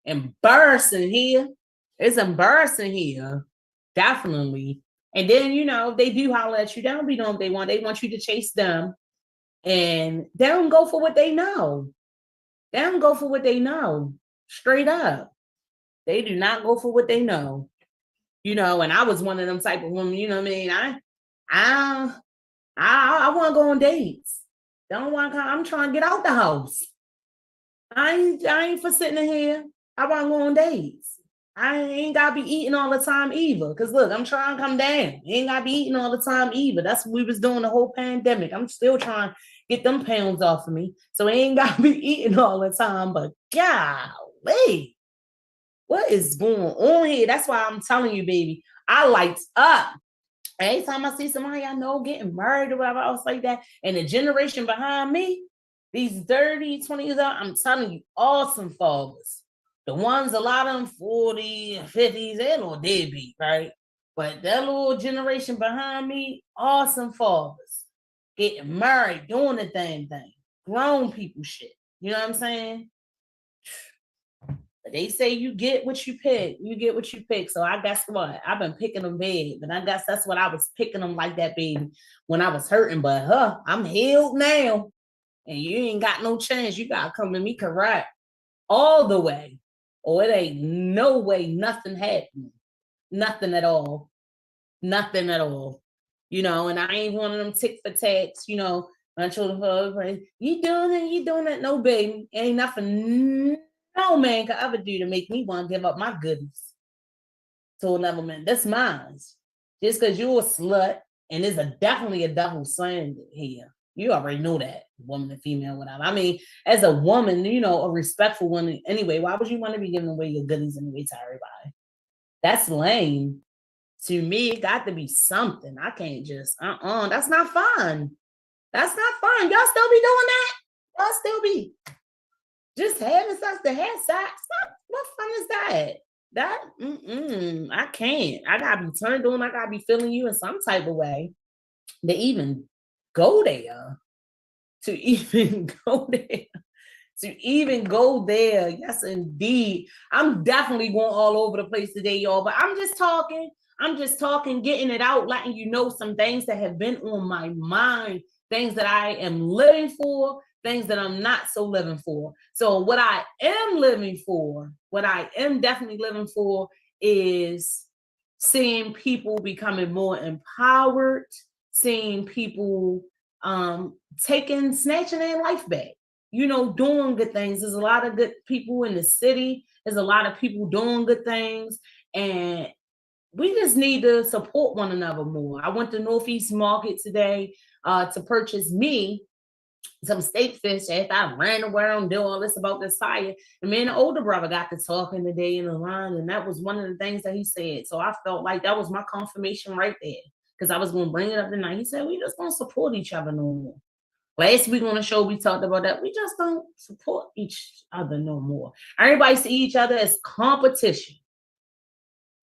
Embarrassing here. It's embarrassing here. Definitely. And then, they do holler at you. They don't be doing what they want. They want you to chase them. And they don't go for what they know. They don't go for what they know. Straight up. They do not go for what they know. And I was one of them type of women, you know what I mean? I want to go on dates. Don't want to. I'm trying to get out the house. I ain't for sitting in here. I want to go on dates. I ain't gotta be eating all the time either. Cause look, I'm trying to come down. Ain't gotta be eating all the time either. That's what we was doing the whole pandemic. I'm still trying to get them pounds off of me. So I ain't gotta be eating all the time. But golly, what is going on here? That's why I'm telling you, baby, I lights up. Every time I see somebody I know getting married or whatever else like that, and the generation behind me, these 30, 20 years old, I'm telling you, awesome fathers. The ones, a lot of them 40 and 50s, they're little deadbeat, right? But that little generation behind me, awesome fathers. Getting married, doing the damn thing. Grown people shit. You know what I'm saying? They say you get what you pick. You get what you pick. So I guess what? I've been picking them big. But I guess that's what I was picking them like that, baby, when I was hurting. But I'm healed now. And you ain't got no chance. You got to come to me correct all the way. Or it ain't no way nothing happening. Nothing at all. Nothing at all. And I ain't one of them tick for tats, my children, you doing it. No, baby. Ain't nothing no man could ever do to make me want to give up my goodies to another man. That's mine. Just because you're a slut, and there's definitely a double standard here. You already know that, woman and female, whatever. I mean, as a woman, a respectful one anyway, why would you want to be giving away your goodies anyway to everybody? That's lame. To me, it got to be something. I can't just, that's not fun. That's not fun. Y'all still be doing that? Y'all still be just having sex to have sex? What fun is that? I can't. I gotta be turned on. I gotta be feeling you in some type of way to even go there. Yes, indeed. I'm definitely going all over the place today, y'all. But I'm just talking, getting it out, letting you know some things that have been on my mind, things that I am living for, things that I'm not so living for. So what I am living for, what I am definitely living for is seeing people becoming more empowered, seeing people snatching their life back, doing good things. There's a lot of good people in the city. There's a lot of people doing good things. And we just need to support one another more. I went to Northeast Market today to purchase me some steak fish after I ran around doing all this about this fire. And me and the older brother got to talking today in the line, and that was one of the things that he said. So I felt like that was my confirmation right there, because I was going to bring it up tonight. He said, we just don't support each other no more. Last week on the show, we talked about that. We just don't support each other no more. Everybody see each other as competition.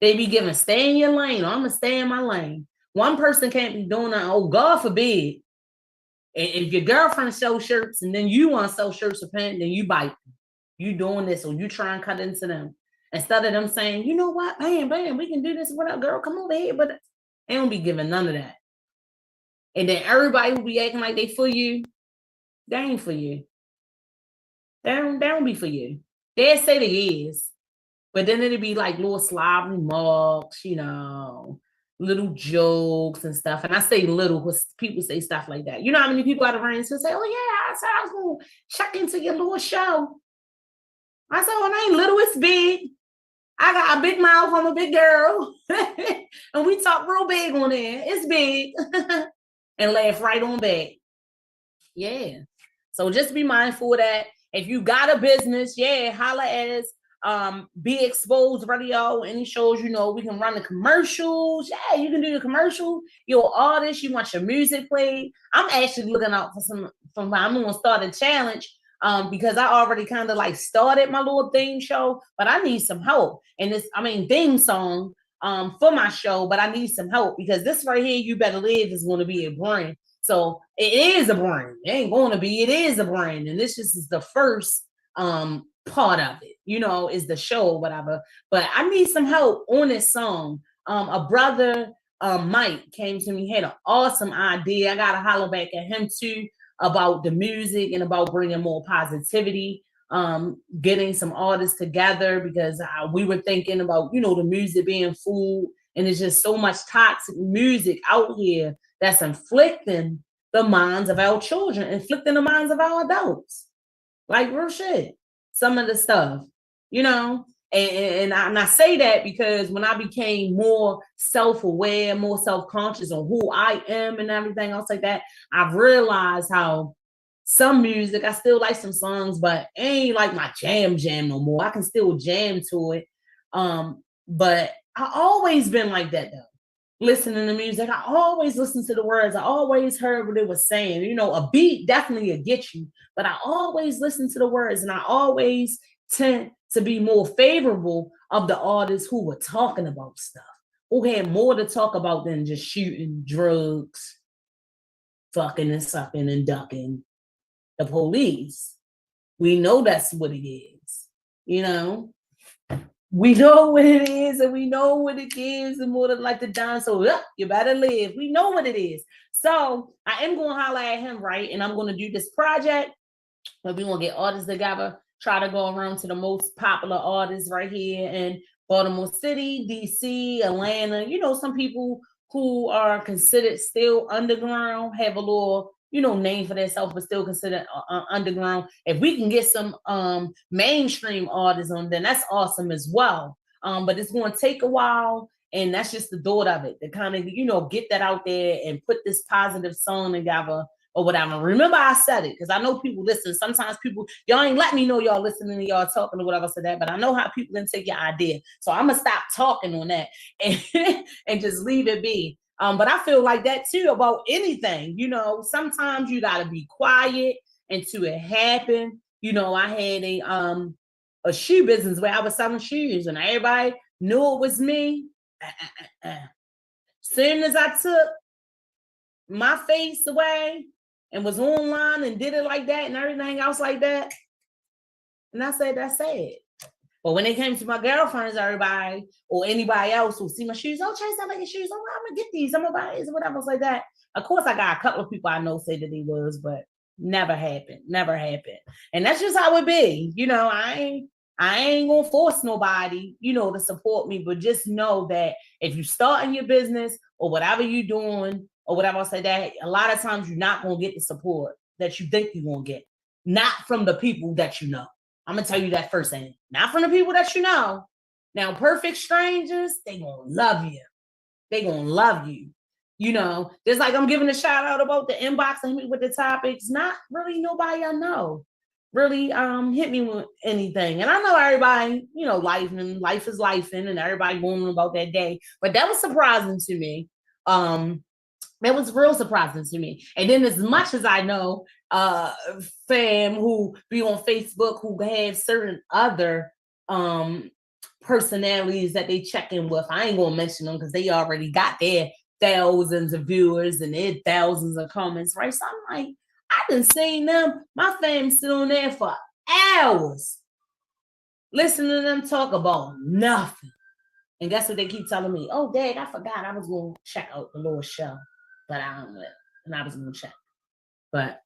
They be giving, stay in your lane, or I'm going to stay in my lane. One person can't be doing that. Oh, God forbid. And if your girlfriend sells shirts and then you want to sell shirts or pants, then you bite them. You doing this, or you try and cut into them. Instead of them saying, you know what, bam, we can do this. What up, girl? Come over here. But they don't be giving none of that. And then everybody will be acting like they for you. They ain't for you. They don't be for you. They say they is. But then it'll be like little sloppy marks, little jokes and stuff. And I say little because people say stuff like that. You know how many people out of range who say, oh yeah, I said I was going to check into your little show. I said, well, it ain't little, it's big. I got a big mouth, I'm a big girl. And we talk real big on there. It's big. And laugh right on back. Yeah. So just be mindful of that. If you got a business, holla at us. Be Exposed Radio, any shows, we can run the commercials. Yeah, you can do the commercial. You're an artist, you want your music played. I'm actually looking out for I'm gonna start a challenge because I already kind of like started my little theme show, but I need some help. And theme song for my show, but I need some help because this right here, You Better Live, is going to be a brand. So it is a brand. It ain't going to be, it is a brand. And this just is the first part of it, is the show or whatever. But I need some help on this song. A brother, Mike, came to me, had an awesome idea. I got to holler back at him too about the music and about bringing more positivity, getting some artists together because we were thinking about, the music being food, and there's just so much toxic music out here that's inflicting the minds of our children, inflicting the minds of our adults. Like real shit. Some of the stuff, and I say that because when I became more self-aware, more self-conscious on who I am and everything else like that, I've realized how some music, I still like some songs, but it ain't like my jam no more. I can still jam to it. But I always been like that though. Listening to music, I always listen to the words. I always heard what it was saying. A beat definitely will get you, but I always listen to the words, and I always tend to be more favorable of the artists who were talking about stuff, who had more to talk about than just shooting, drugs, fucking and sucking and ducking the police. We know that's what it is, We know what it is, and we know what it gives, and more than like the Don. So you better live. We know what it is. So I am going to holler at him, right? And I'm going to do this project where we're going to get artists together, try to go around to the most popular artists right here in Baltimore City, DC, Atlanta. Some people who are considered still underground have a little, name for themselves, but still considered underground. If we can get some mainstream artists on, then that's awesome as well. But it's going to take a while, and that's just the thought of it, to kind of, get that out there and put this positive song together or whatever. Remember I said it, because I know people listen. Sometimes people, y'all ain't let me know y'all listening to y'all talking or whatever said that, but I know how people can take your idea. So I'm going to stop talking on that and just leave it be. But I feel like that too about anything, sometimes you got to be quiet until it happen. I had a shoe business where I was selling shoes and everybody knew it was me. Soon as I took my face away and was online and did it like that and everything else like that, and I said, that's it. But when it came to my girlfriends, everybody or anybody else who see my shoes, oh, Chase, I like your shoes. Oh, I'm gonna get these. I'm gonna buy these or whatever like that. Of course, I got a couple of people I know say that they was, but never happened. Never happened. And that's just how it be. I ain't gonna force nobody, to support me. But just know that if you starting your business or whatever you doing or whatever I say, that a lot of times you're not gonna get the support that you think you're gonna get, not from the people that you know. I'm going to tell you that first thing. Not from the people that you know. Now, perfect strangers, they going to love you. They going to love you. Just like I'm giving a shout out about the inbox and hit me with the topics. Not really nobody I know really hit me with anything. And I know everybody, life is life and everybody going about that day. But that was surprising to me. That was real surprising to me. And then as much as I know fam who be on Facebook who have certain other personalities that they check in with, I ain't gonna mention them because they already got their thousands of viewers and their thousands of comments, right? So I'm like, I done seen them. My fam sit on there for hours listening to them talk about nothing. And guess what they keep telling me? Oh, Dad, I forgot I was gonna check out the little show. But and I was going to check. But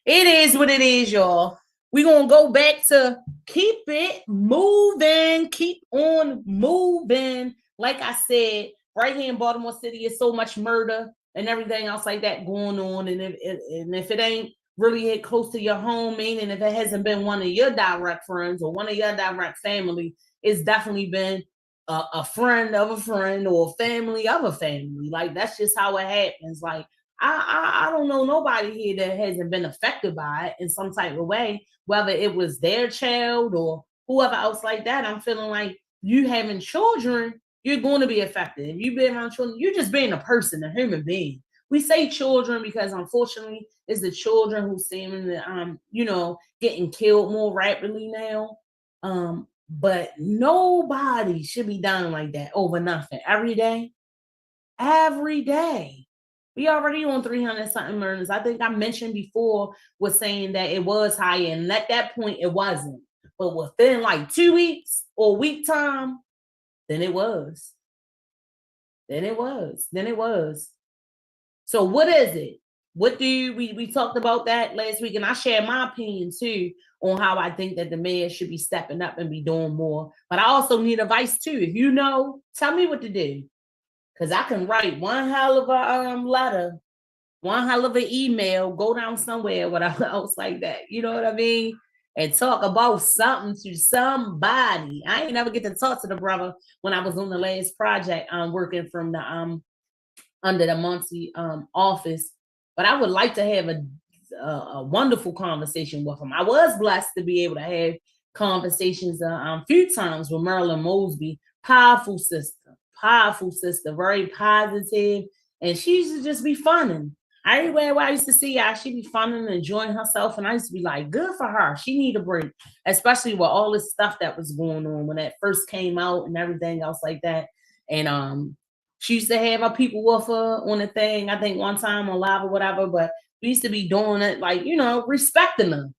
it is what it is, y'all. We're going to go back to keep it moving. Keep on moving. Like I said, right here in Baltimore City is so much murder and everything else like that going on. And if it ain't really hit close to your home, meaning if it hasn't been one of your direct friends or one of your direct family, it's definitely been a friend of a friend or a family of a family. Like, that's just how it happens. Like, I don't know nobody here that hasn't been affected by it in some type of way, whether it was their child or whoever else like that. I'm feeling like you having children, you're going to be affected. If you've been around children, you're just being a person, a human being. We say children because unfortunately it's the children who seem to getting killed more rapidly now. But nobody should be dying like that over nothing. Every day. We already on 300 something murders. I think I mentioned before was saying that it was higher, and at that point it wasn't. But within like 2 weeks or week time, then it was. So what is it? What do we talked about that last week, and I shared my opinion too on how I think that the mayor should be stepping up and be doing more. But I also need advice too. If you know, tell me what to do. Because I can write one hell of a letter, one hell of an email, go down somewhere, whatever else like that. You know what I mean? And talk about something to somebody. I ain't never get to talk to the brother when I was on the last project. Working from the under the Muncie office. But I would like to have a wonderful conversation with him. I was blessed to be able to have conversations a few times with Marilyn Mosby. Powerful sister, very positive, and she used to just be funning. Everywhere I used to see her, she'd be funning and enjoying herself, and I used to be like, good for her. She need a break, especially with all this stuff that was going on when that first came out and everything else like that. And she used to have her people with her on the thing, I think one time on live or whatever, but we used to be doing it like, respecting her.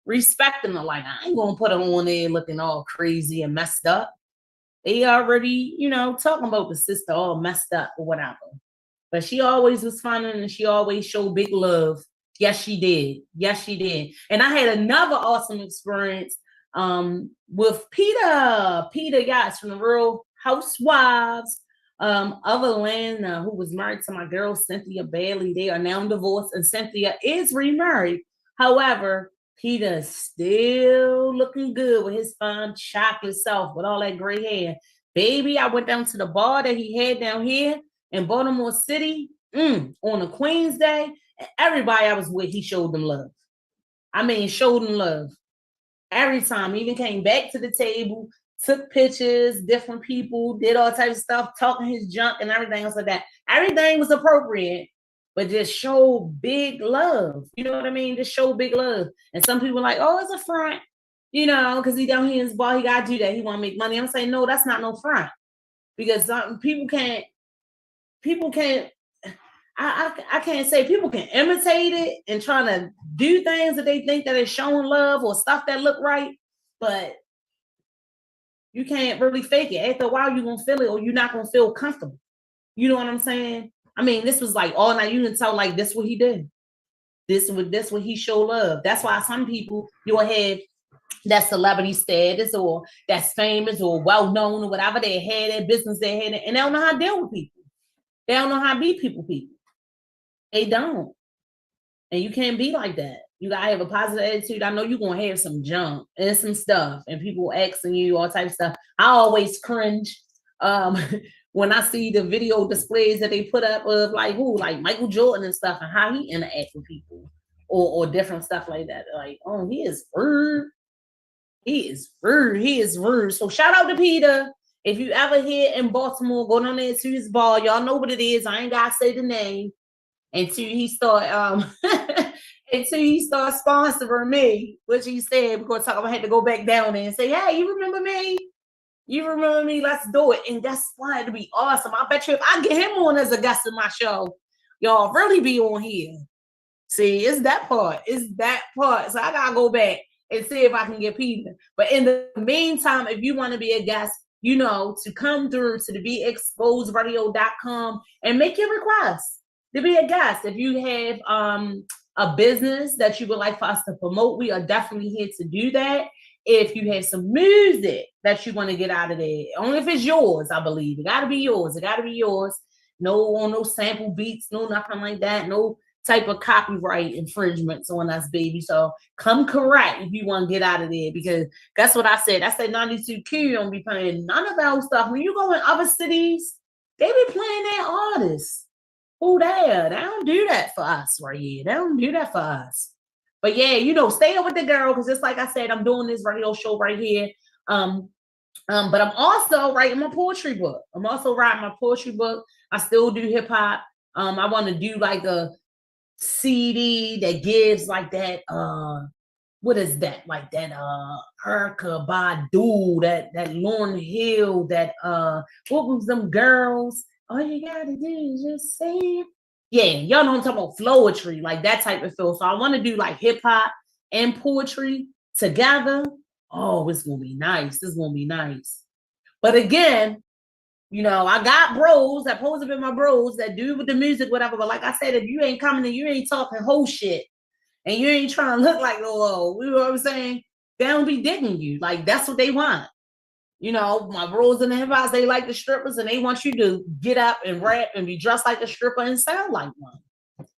Like, I ain't gonna put her on there looking all crazy and messed up. They already, talking about the sister all messed up or whatever. But she always was fun and she always showed big love. Yes, she did. And I had another awesome experience with Peter Yachts from the Real Housewives of Atlanta, who was married to my girl, Cynthia Bailey. They are now divorced and Cynthia is remarried. However, Peter is still looking good with his fine chocolate self with all that gray hair. Baby, I went down to the bar that he had down here in Baltimore City on a Queen's Day. And everybody I was with, he showed them love. Showed them love. Every time. He even came back to the table, took pictures, different people, did all types of stuff, talking his junk and everything else like that. Everything was appropriate. But just show big love. You know what I mean? Just show big love. And some people are like, oh, it's a front. Because he down here in his bar, he got to do that. He want to make money. I'm saying, no, that's not no front. Because people can't, I can't say people can imitate it and trying to do things that they think that is showing love or stuff that look right. But you can't really fake it. After a while, you're going to feel it or you're not going to feel comfortable. You know what I'm saying? This was like all night. You can tell like this what he did. This what he showed love. That's why some people you'll have that celebrity status or that's famous or well known or whatever they had that business they had, and they don't know how to deal with people. They don't know how to be people. They don't. And you can't be like that. You gotta have a positive attitude. I know you're gonna have some junk and some stuff, and people asking you all types of stuff. I always cringe. When I see the video displays that they put up of like Michael Jordan and stuff and how he interacts with people or different stuff like that. Like, oh, he is rude. He is rude. So shout out to Peter. If you ever here in Baltimore, go down there to his bar. Y'all know what it is. I ain't gotta say the name until he start sponsoring me, which he said because I had to go back down there and say, hey, you remember me? Let's do it. And that's why it'd be awesome. I bet you if I get him on as a guest in my show, y'all really be on here. See, it's that part. So I gotta go back and see if I can get Peter. But in the meantime, if you want to be a guest, to come through to the BeExposedRadio.com and make your request to be a guest. If you have a business that you would like for us to promote, we are definitely here to do that. if you have some music that you want to get out of there. Only if it's yours, I believe. It got to be yours. It got to be yours. No sample beats, no nothing like that. No type of copyright infringements on us, baby. So come correct if you want to get out of there, because that's what I said. I said 92Q don't be playing none of that stuff. When you go in other cities, they be playing their artists. Who there? They don't do that for us right here. They don't do that for us. But yeah, you know, stay up with the girl, because just like I said, I'm doing this radio show right here. But I'm also writing my poetry book. I'm also writing my poetry book. I still do hip hop. I want to do like a CD that gives like that. What is that? Like that. Erica Badu, that Lauryn Hill, that what was them girls? All you gotta do is just say it. Yeah, y'all know I'm talking about flowetry, like that type of feel. So I want to do like hip hop and poetry together. Oh, it's gonna be nice. It's gonna be nice. But again, you know, I got bros that pose up in my bros that do with the music, whatever. But like I said, if you ain't coming and you ain't talking whole shit and you ain't trying to look like no, you know what I'm saying? They don't be digging you. Like that's what they want. You know, my bros in the hip hop, they like the strippers and they want you to get up and rap and be dressed like a stripper and sound like one.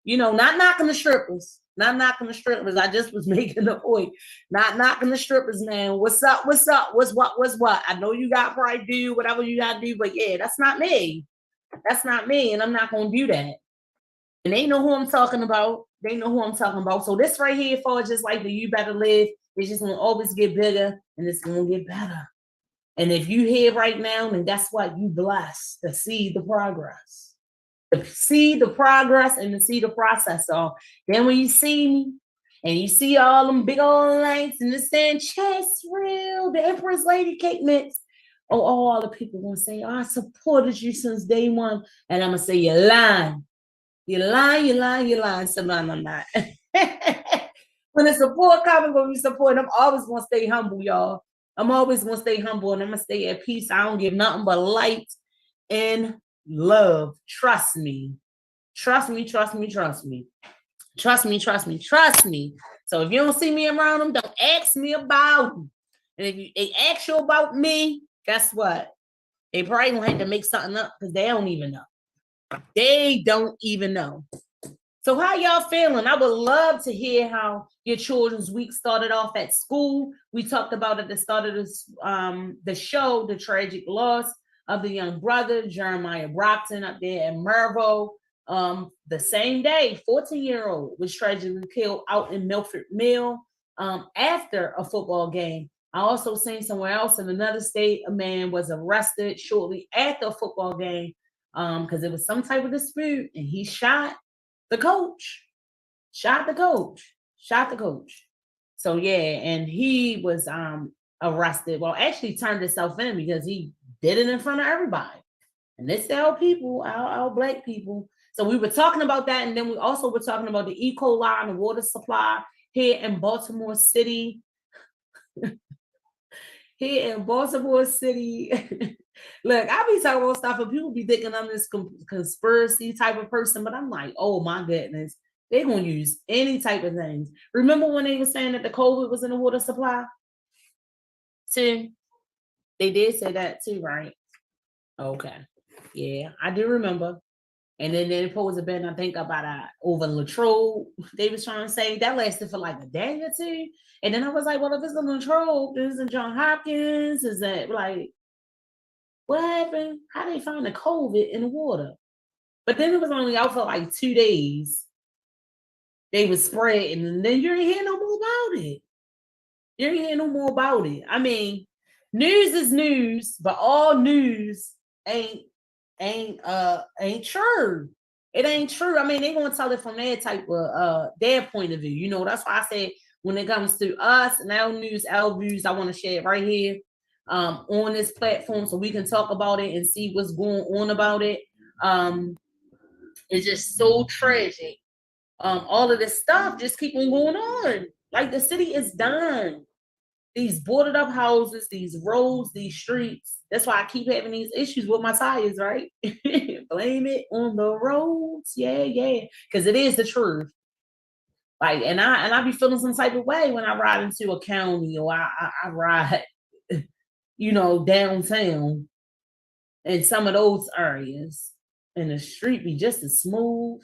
You know, not knocking the strippers. Not knocking the strippers. I just was making the point. Not knocking the strippers, man. What's up? What's up? What's what? I know you got pride, do whatever you gotta do, but yeah, that's not me. That's not me, and I'm not gonna do that. And they know who I'm talking about. They know who I'm talking about. So this right here, for just like the You Better Live, it's just gonna always get bigger and it's gonna get better. And if you here right now, then that's what you blessed to see the progress. To see the progress and to see the process. So then when you see me and you see all them big old lights and the saying ChasReal, the Empress Lady Cake Mix, oh, all the people gonna say, oh, I supported you since day one. And I'm gonna say, you're lying. You're lying, you're lying, you're lying. So no, I'm not. When the support comes, when we support, I'm always gonna stay humble, y'all. I'm always gonna stay humble and I'm gonna stay at peace. I don't give nothing but light and love. Trust me. Trust me, trust me, trust me. Trust me, trust me, trust me. So if you don't see me around them, don't ask me about them. And if they ask you about me, guess what? They probably gonna have to make something up because they don't even know. They don't even know. So how y'all feeling? I would love to hear how your children's week started off at school. We talked about at the start of this the show, the tragic loss of the young brother, Jeremiah Brockton, up there in Mervo. The same day, 14-year-old was tragically killed out in Milford Mill after a football game. I also seen somewhere else in another state, a man was arrested shortly after a football game because it was some type of dispute and he shot the coach. So yeah, and he was arrested. Well, actually turned himself in because he did it in front of everybody. And this our people, our Black people. So we were talking about that, and then we also were talking about the E. coli and the water supply here in Baltimore City. Here in Baltimore City. Look, I be talking about stuff and people be thinking I'm this conspiracy type of person, but I'm like, oh my goodness, they're going to use any type of things. Remember when they were saying that the COVID was in the water supply? Too? They did say that too, right? Okay. Yeah, I do remember. And then they posed a bit, I think, about over Latrobe. They was trying to say that lasted for like a day or two. And then I was like, well, if it's in Latrobe, this is in John Hopkins. Is that like, what happened? How they find the COVID in the water? But then it was only out for like 2 days. They was spreading, and then you ain't hear no more about it. You ain't hear no more about it. I mean, news is news, but all news ain't true. It ain't true. I mean, they gonna tell it from their type of their point of view. You know, that's why I said when it comes to us and our news, our views, I want to share it right here on this platform so we can talk about it and see what's going on about it. It's just so tragic. All of this stuff just keep on going on. Like the city is done. These boarded up houses, these roads, these streets. That's why I keep having these issues with my tires, right? Blame it on the roads. Yeah. Because it is the truth. Like, and I be feeling some type of way when I ride into a county or I ride, downtown in some of those areas, and the street be just as smooth.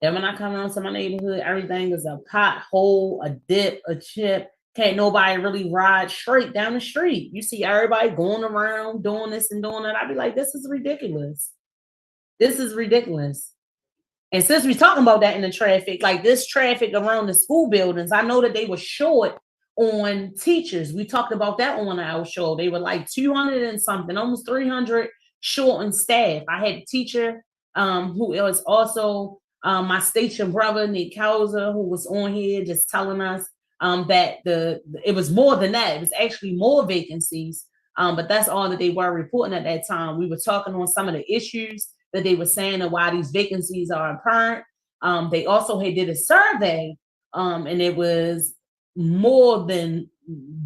And when I come around to my neighborhood, everything is a pothole, a dip, a chip. Can't nobody really ride straight down the street. You see everybody going around doing this and doing that. I'd be like, this is ridiculous. This is ridiculous. And since we're talking about that in the traffic, like this traffic around the school buildings, I know that they were short on teachers. We talked about that on our show. They were like 200 and something, almost 300 short on staff. I had a teacher who was also my station brother, Nick Kauser, who was on here just telling us that it was more than that. It was actually more vacancies, but that's all that they were reporting at that time. We were talking on some of the issues that they were saying and why these vacancies are apparent. They also did a survey, and it was more than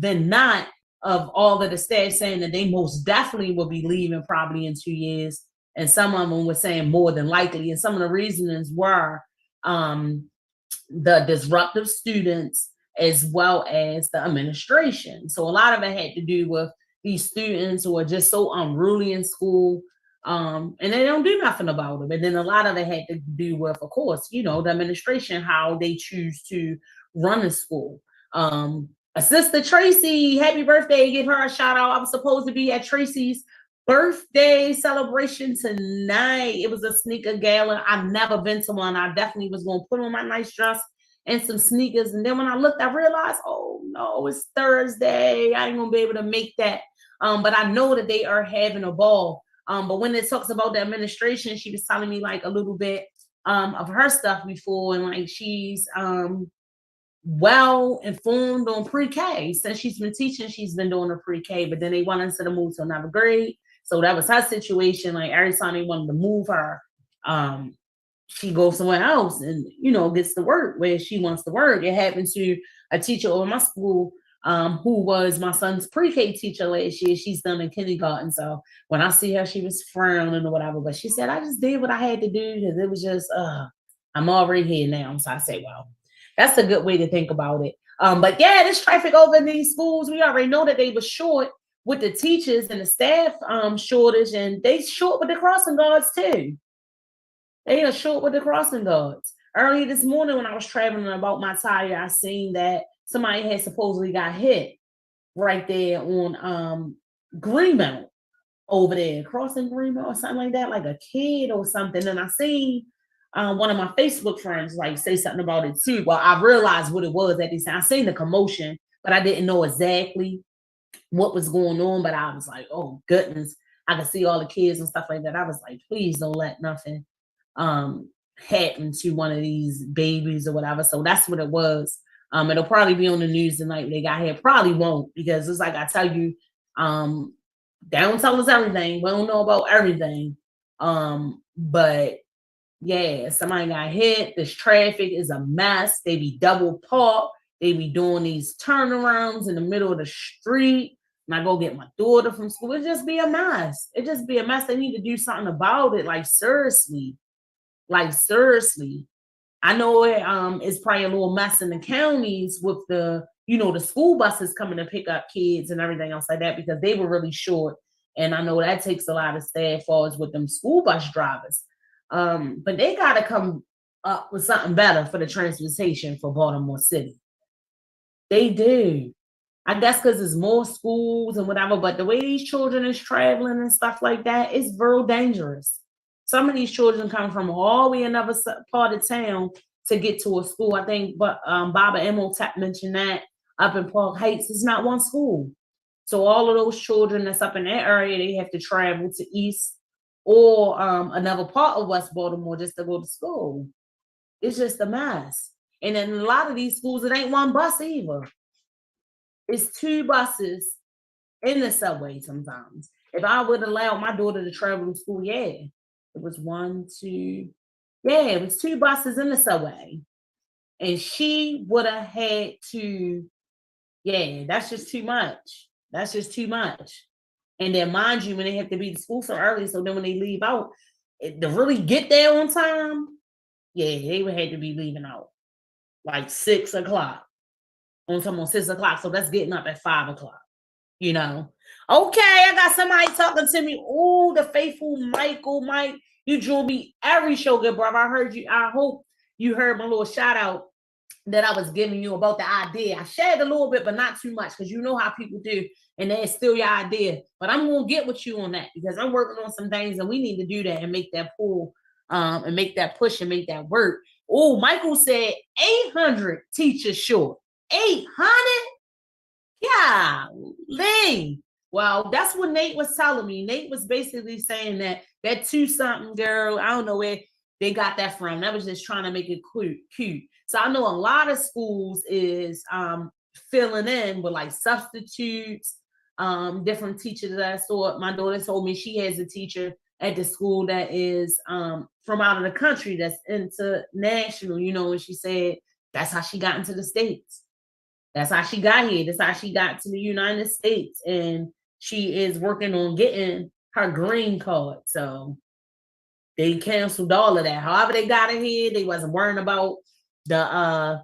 not of all of the staff saying that they most definitely will be leaving probably in 2 years. And some of them were saying more than likely. And some of the reasonings were the disruptive students as well as the administration. So a lot of it had to do with these students who are just so unruly in school. And they don't do nothing about them. And then a lot of it had to do with, of course, the administration, how they choose to run the school. Sister Tracy, happy birthday. Give her a shout out. I was supposed to be at Tracy's birthday celebration tonight. It was a sneaker gala. I've never been to one. I definitely was going to put on my nice dress and some sneakers. And then when I looked, I realized, oh no, it's Thursday. I ain't going to be able to make that. But I know that they are having a ball. But when it talks about the administration, she was telling me like a little bit of her stuff before, and like she's well informed on pre-K. Since she's been teaching, she's been doing a pre-K, but then they wanted her to move to another grade. So that was her situation. Like every time they wanted to move her, she goes somewhere else and gets to work where she wants to work. It happened to a teacher over my school who was my son's pre-K teacher last year. She's done in kindergarten. So when I see her, she was frowning or whatever, but she said, I just did what I had to do because it was just, I'm already here now. So I say, well, that's a good way to think about it. But yeah, this traffic over in these schools, we already know that they were short with the teachers and the staff shortage, and they short with the crossing guards too. They are short with the crossing guards. Early this morning when I was traveling about my tire, I seen that somebody had supposedly got hit right there on Greenmount over there, crossing Greenmount or something like that, like a kid or something. And I seen one of my Facebook friends like say something about it too. Well, I realized what it was at this time. I seen the commotion, but I didn't know exactly what was going on. But I was like, oh goodness, I could see all the kids and stuff like that. I was like, please don't let nothing happen to one of these babies or whatever. So that's what it was. It'll probably be on the news tonight. They got here. Probably won't, because it's like I tell you, they don't tell us everything. We don't know about everything. But yeah, somebody got hit. This traffic is a mess. They be double parked. They be doing these turnarounds in the middle of the street. And I go get my daughter from school. It just be a mess. It just be a mess. They need to do something about it. Like seriously. Like seriously. I know it's probably a little mess in the counties with the, the school buses coming to pick up kids and everything else like that, because they were really short. And I know that takes a lot of staff falls with them school bus drivers. But they got to come up with something better for the transportation for Baltimore City. They do. I guess because there's more schools and whatever, but the way these children is traveling and stuff like that, it's real dangerous. Some of these children come from all the way another part of town to get to a school. I think, but Baba Emotep mentioned that up in Park Heights, it's not one school. So all of those children that's up in that area, they have to travel to East or another part of West Baltimore just to go to school. It's just a mess. And in a lot of these schools, it ain't one bus either. It's two buses in the subway sometimes. If I would allow my daughter to travel to school, yeah. It was it was two buses in the subway. And she would have had to, that's just too much. That's just too much. And then mind you, when they have to be to school so early, so then when they leave out, to really get there on time, they would have to be leaving out. like 6 o'clock. On time on 6 o'clock. So that's getting up at 5 o'clock. You know. Okay, I got somebody talking to me. Oh, the faithful Michael. Mike, you drew me every show, good brother. I heard you. I hope you heard my little shout out that I was giving you about the idea. I shared a little bit, but not too much, because you know how people do, and that's still your idea. But I'm gonna get with you on that, because I'm working on some things, and we need to do that and make that pull, and make that push and make that work. Oh, Michael said 800 teachers short. 800? Yeah, Lee. Well, that's what Nate was telling me. Nate was basically saying that 2-something girl, I don't know where they got that from. That was just trying to make it cute. So I know a lot of schools is filling in with like substitutes, different teachers that I saw. My daughter told me she has a teacher at the school that is from out of the country, that's international, you know, and she said that's how she got into the States. That's how she got here. That's how she got to the United States. And she is working on getting her green card. So they canceled all of that. However they got it here, they wasn't worrying about the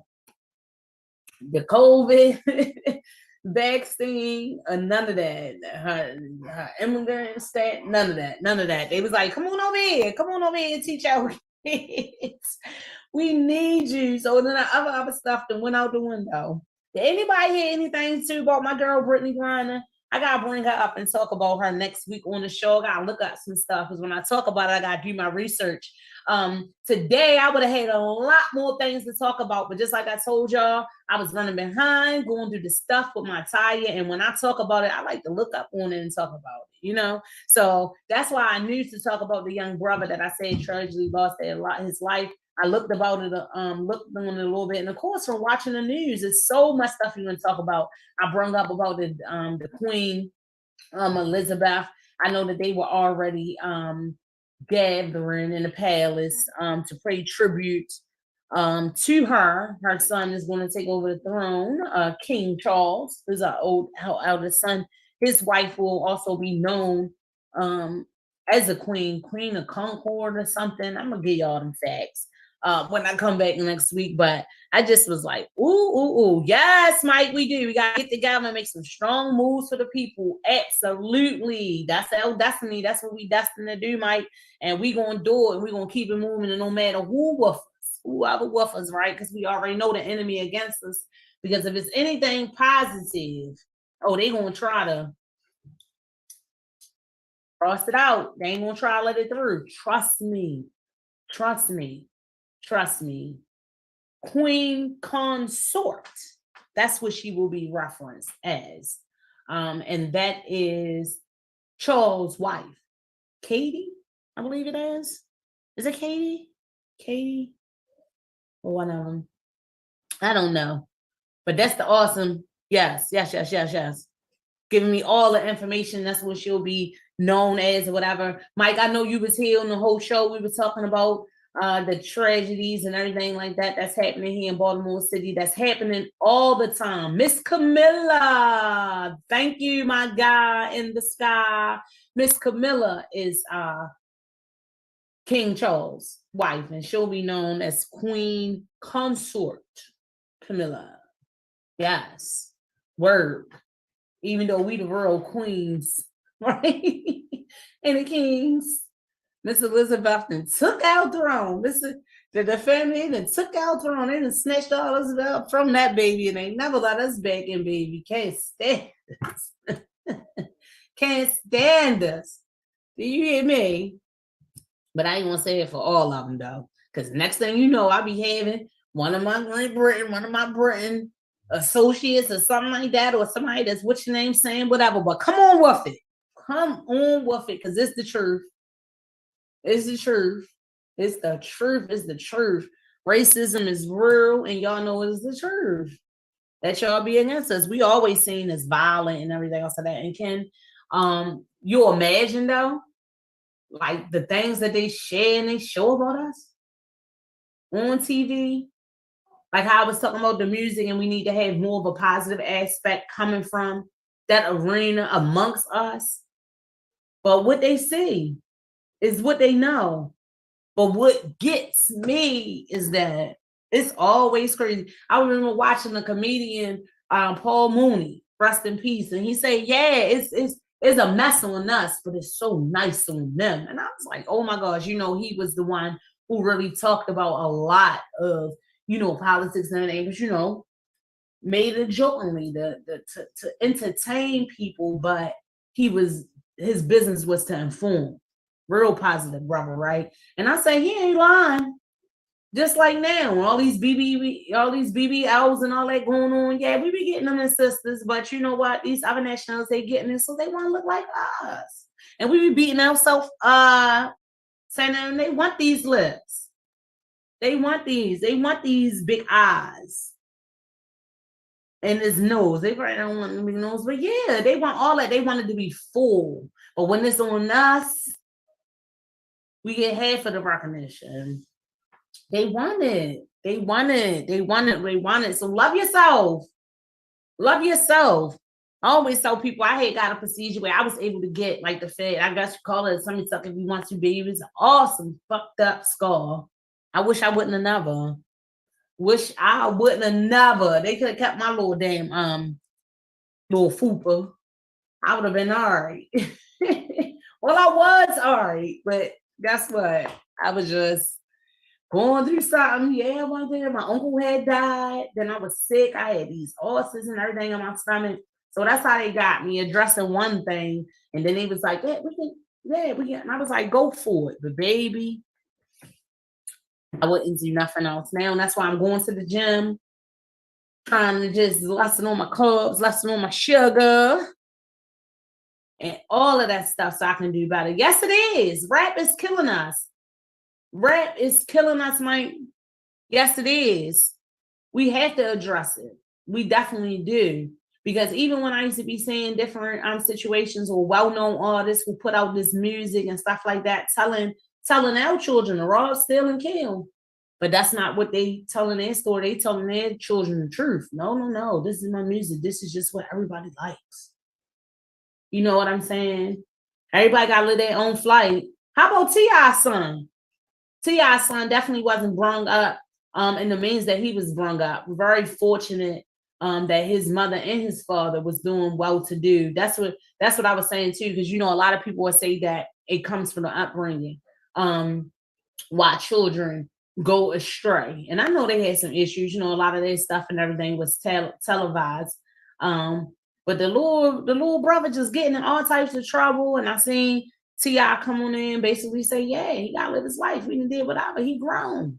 COVID vaccine or none of that. Her immigrant stat, none of that. They was like, come on over here and teach our kids. We need you. So then the other stuff that went out the window. Did anybody hear anything too about my girl Brittany Griner? I gotta bring her up and talk about her next week on the show. I gotta look up some stuff, because when I talk about it, I gotta do my research. Today I would have had a lot more things to talk about, but just like I told y'all, I was running behind, going through the stuff with my tire, and when I talk about it, I like to look up on it and talk about it, you know. So that's why I knew to talk about the young brother that I said tragically lost his life. I looked about it, looked on it a little bit, and of course, from watching the news, there's so much stuff you can talk about. I brought up about the Queen, Elizabeth. I know that they were already gathering in the palace to pay tribute to her. Her son is going to take over the throne. King Charles is our eldest son. His wife will also be known as a queen of Concord or something. I'm gonna give y'all them facts when I come back next week. But I just was like, ooh, yes, Mike, we do. We gotta get together and make some strong moves for the people. Absolutely. That's our destiny. That's what we destined to do, Mike. And we gonna do it, and we gonna keep it moving, and no matter whoever woof us, right? Because we already know the enemy against us. Because if it's anything positive, they gonna try to cross it out. They ain't gonna try to let it through. Trust me. Queen consort. That's what she will be referenced as. And that is Charles' wife. Katie, I believe it is. Is it Katie? Katie? Or one of them. I don't know. But that's the awesome. Yes. Giving me all the information. That's what she'll be known as or whatever. Mike, I know you was here on the whole show. We were talking about the tragedies and everything like that that's happening here in Baltimore City. That's happening all the time. Miss Camilla, thank you, my guy in the sky. Miss Camilla is King Charles' wife, and she'll be known as Queen Consort Camilla. Yes, word. Even though we the royal queens, right? And the kings. Miss Elizabeth then took our throne. The family then took our throne. They done snatched all us up from that baby, and they never let us back in, baby. Can't stand us. Can't stand us. Do you hear me? But I ain't gonna say it for all of them though, because next thing you know, I'll be having one of my Britain associates or something like that, or somebody that's what's your name saying whatever. But come on with it. Because it's the truth. It's the truth. It's the truth. Racism is real, and y'all know it's the truth. That y'all be against us. We always seen as violent and everything else like that. And can you imagine though, like the things that they share and they show about us on TV? Like how I was talking about the music, and we need to have more of a positive aspect coming from that arena amongst us. But what they see is what they know. But what gets me is that It's always crazy. I remember watching a comedian, Paul Mooney, rest in peace, and he said, "Yeah, it's a mess on us, but it's so nice on them." And I was like, "Oh my gosh!" He was the one who really talked about a lot of politics and everything, but made it jokingly to entertain people, but his business was to inform. Real positive brother, right? And I say he ain't lying. Just like now, all these BBLs and all that going on. Yeah, we be getting them in sisters, but you know what? These other nationals, they getting it, so they want to look like us. And we be beating ourselves, saying they want these lips. They want these big eyes. And his nose. They probably don't want to be nose, but yeah, they want all that. They want it to be full. But when it's on us, we get half of the recognition. They want it. They want it. They want it. They want it. So love yourself. Love yourself. I always tell people I had got a procedure where I was able to get like the Fed. I guess you call it a tummy tuck if you want to, baby. It was an awesome fucked up scar. I wish I wouldn't have never. They could have kept my little damn little fupa. I would have been all right. Well, I was all right, but guess what? I was just going through something. Yeah, one day my uncle had died. Then I was sick. I had these ulcers and everything in my stomach. So that's how they got me addressing one thing. And then they was like, yeah, we can. And I was like, go for it. But baby, I wouldn't do nothing else now. And that's why I'm going to the gym, trying to just lessen on my carbs, lessen on my sugar, and all of that stuff so I can do better. Yes, it is. Rap is killing us. Rap is killing us, Mike. Yes, it is. We have to address it. We definitely do. Because even when I used to be seeing different situations or well-known artists who put out this music and stuff like that, telling our children to rob, steal, and kill. But that's not what they telling their story. They telling their children the truth. No. This is my music. This is just what everybody likes. You know what I'm saying? Everybody got to live their own flight. How about T.I.'s son? T.I.'s son definitely wasn't brung up in the means that he was brung up. Very fortunate that his mother and his father was doing well to do. That's what I was saying too, because a lot of people will say that it comes from the upbringing. Why children go astray. And I know they had some issues, a lot of their stuff and everything was televised. But the little brother just getting in all types of trouble. And I seen T.I. come on in and basically say, yeah, he gotta live his life. He done did whatever. He grown.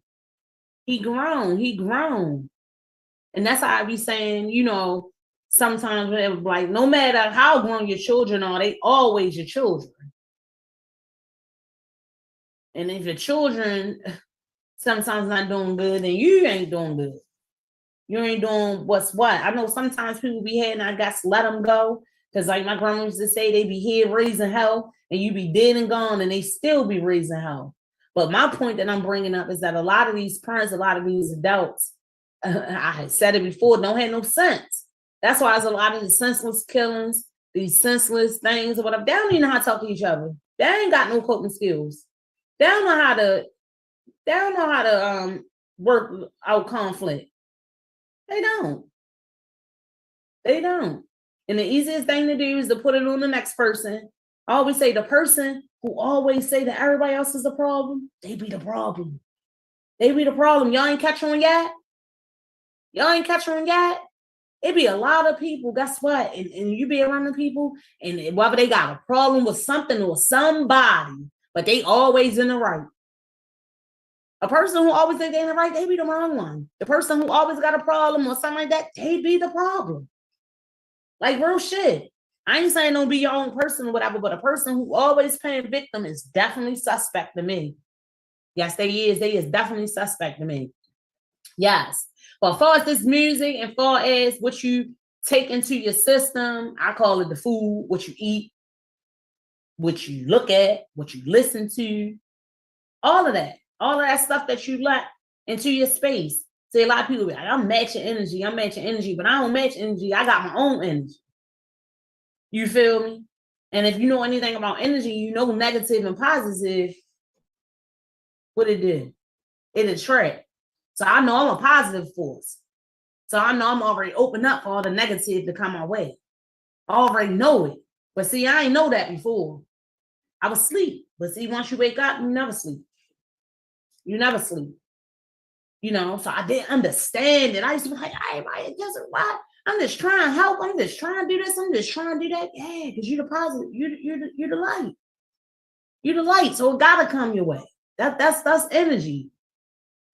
And that's how I be saying, sometimes like no matter how grown your children are, they always your children. And if your children sometimes not doing good, then you ain't doing good. You ain't doing what's what. I know sometimes people be here and I guess let them go. Because like my grandma used to say, they be here raising hell and you be dead and gone and they still be raising hell. But my point that I'm bringing up is that a lot of these parents, a lot of these adults, I had said it before, don't have no sense. That's why there's a lot of the senseless killings, these senseless things or whatever. They don't even know how to talk to each other. They ain't got no coping skills. They don't know how to work out conflict. They don't. And the easiest thing to do is to put it on the next person. I always say the person who always say that everybody else is the problem, they be the problem. Y'all ain't catch on yet? It be a lot of people, guess what? And you be around the people, and whether they got a problem with something or somebody, but they always in the right. A person who always think they're in the right, they be the wrong one. The person who always got a problem or something like that, they be the problem. Like real shit. I ain't saying don't be your own person or whatever, but a person who always playing victim is definitely suspect to me. Yes, they is definitely suspect to me. Yes. But as far as this music and far as what you take into your system, I call it the food, what you eat, what you look at, what you listen to, all of that stuff that you let into your space. See, a lot of people be like, I'm matching energy, but I don't match energy. I got my own energy. You feel me? And if you know anything about energy, you know negative and positive, what it do? It attract. So I know I'm a positive force. So I know I'm already open up for all the negative to come my way. I already know it. But see, I ain't know that before. I was asleep. But see, once you wake up, you never sleep. You never sleep. You know, so I didn't understand it. I used to be like, everybody doesn't why? I'm just trying to help. I'm just trying to do this. I'm just trying to do that. Yeah, because you're the positive. You're the light. You're the light. So it gotta come your way. That's energy.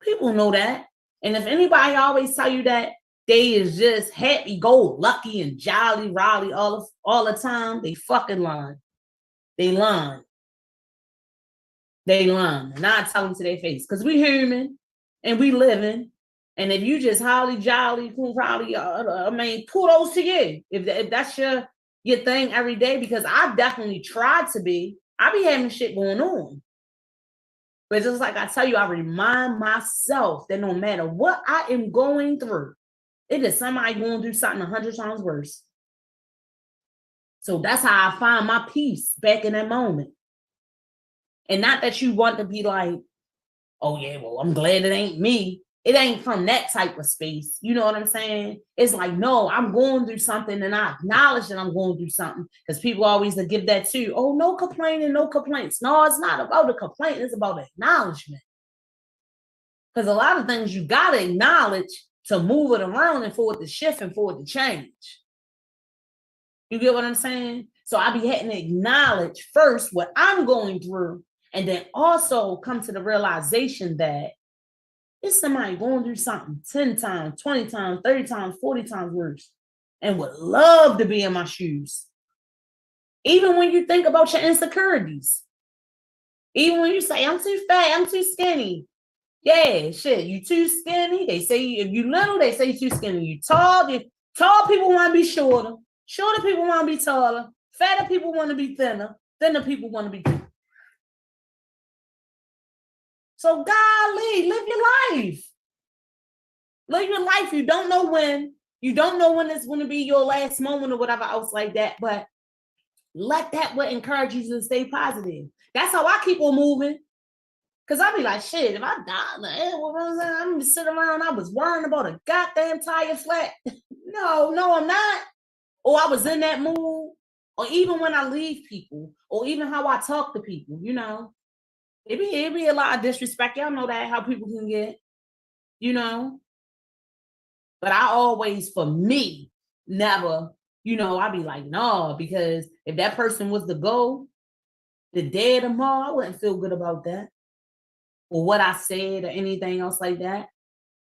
People know that. And if anybody always tell you that they is just happy, go lucky and jolly, raleigh all the time, they fucking lying. They lying. They lying. And I tell them to their face. Because we human and we living. And if you just holly jolly, probably, I mean, kudos to you. If that's your thing every day, because I definitely tried to be. I be having shit going on. But just like I tell you, I remind myself that no matter what I am going through, it is somebody going through something 100 times worse. So that's how I find my peace back in that moment. And not that you want to be like, oh yeah, well, I'm glad it ain't me. It ain't from that type of space. You know what I'm saying? It's like, no, I'm going through something and I acknowledge that I'm going through something, because people always give that too. Oh, no complaining, no complaints. No, it's not about the complaint. It's about acknowledgement. Because a lot of things you got to acknowledge to move it around and for it to shift and for it to change. You get what I'm saying? So I be having to acknowledge first what I'm going through, and then also come to the realization that it's somebody going through something 10 times, 20 times, 30 times, 40 times worse, and would love to be in my shoes. Even when you think about your insecurities. Even when you say, I'm too fat, I'm too skinny. Yeah, shit, you too skinny. They say if you little, they say you too skinny. You tall, tall people want to be shorter. Shorter people want to be taller. Fatter people want to be thinner. Thinner people want to be thinner. So golly, live your life. Live your life. You don't know when. You don't know when it's going to be your last moment or whatever else like that. But let that what encourage you to stay positive. That's how I keep on moving. Because I be like, shit, if I die, I'm going to sit around. I was worrying about a goddamn tire flat. No, I'm not. Or I was in that mood. Or even when I leave people. Or even how I talk to people, you know. It be a lot of disrespect. Y'all know that, how people can get, you know. But I always, for me, never, you know, I be like, no, because if that person was to go the day of tomorrow, I wouldn't feel good about that. Or what I said or anything else like that.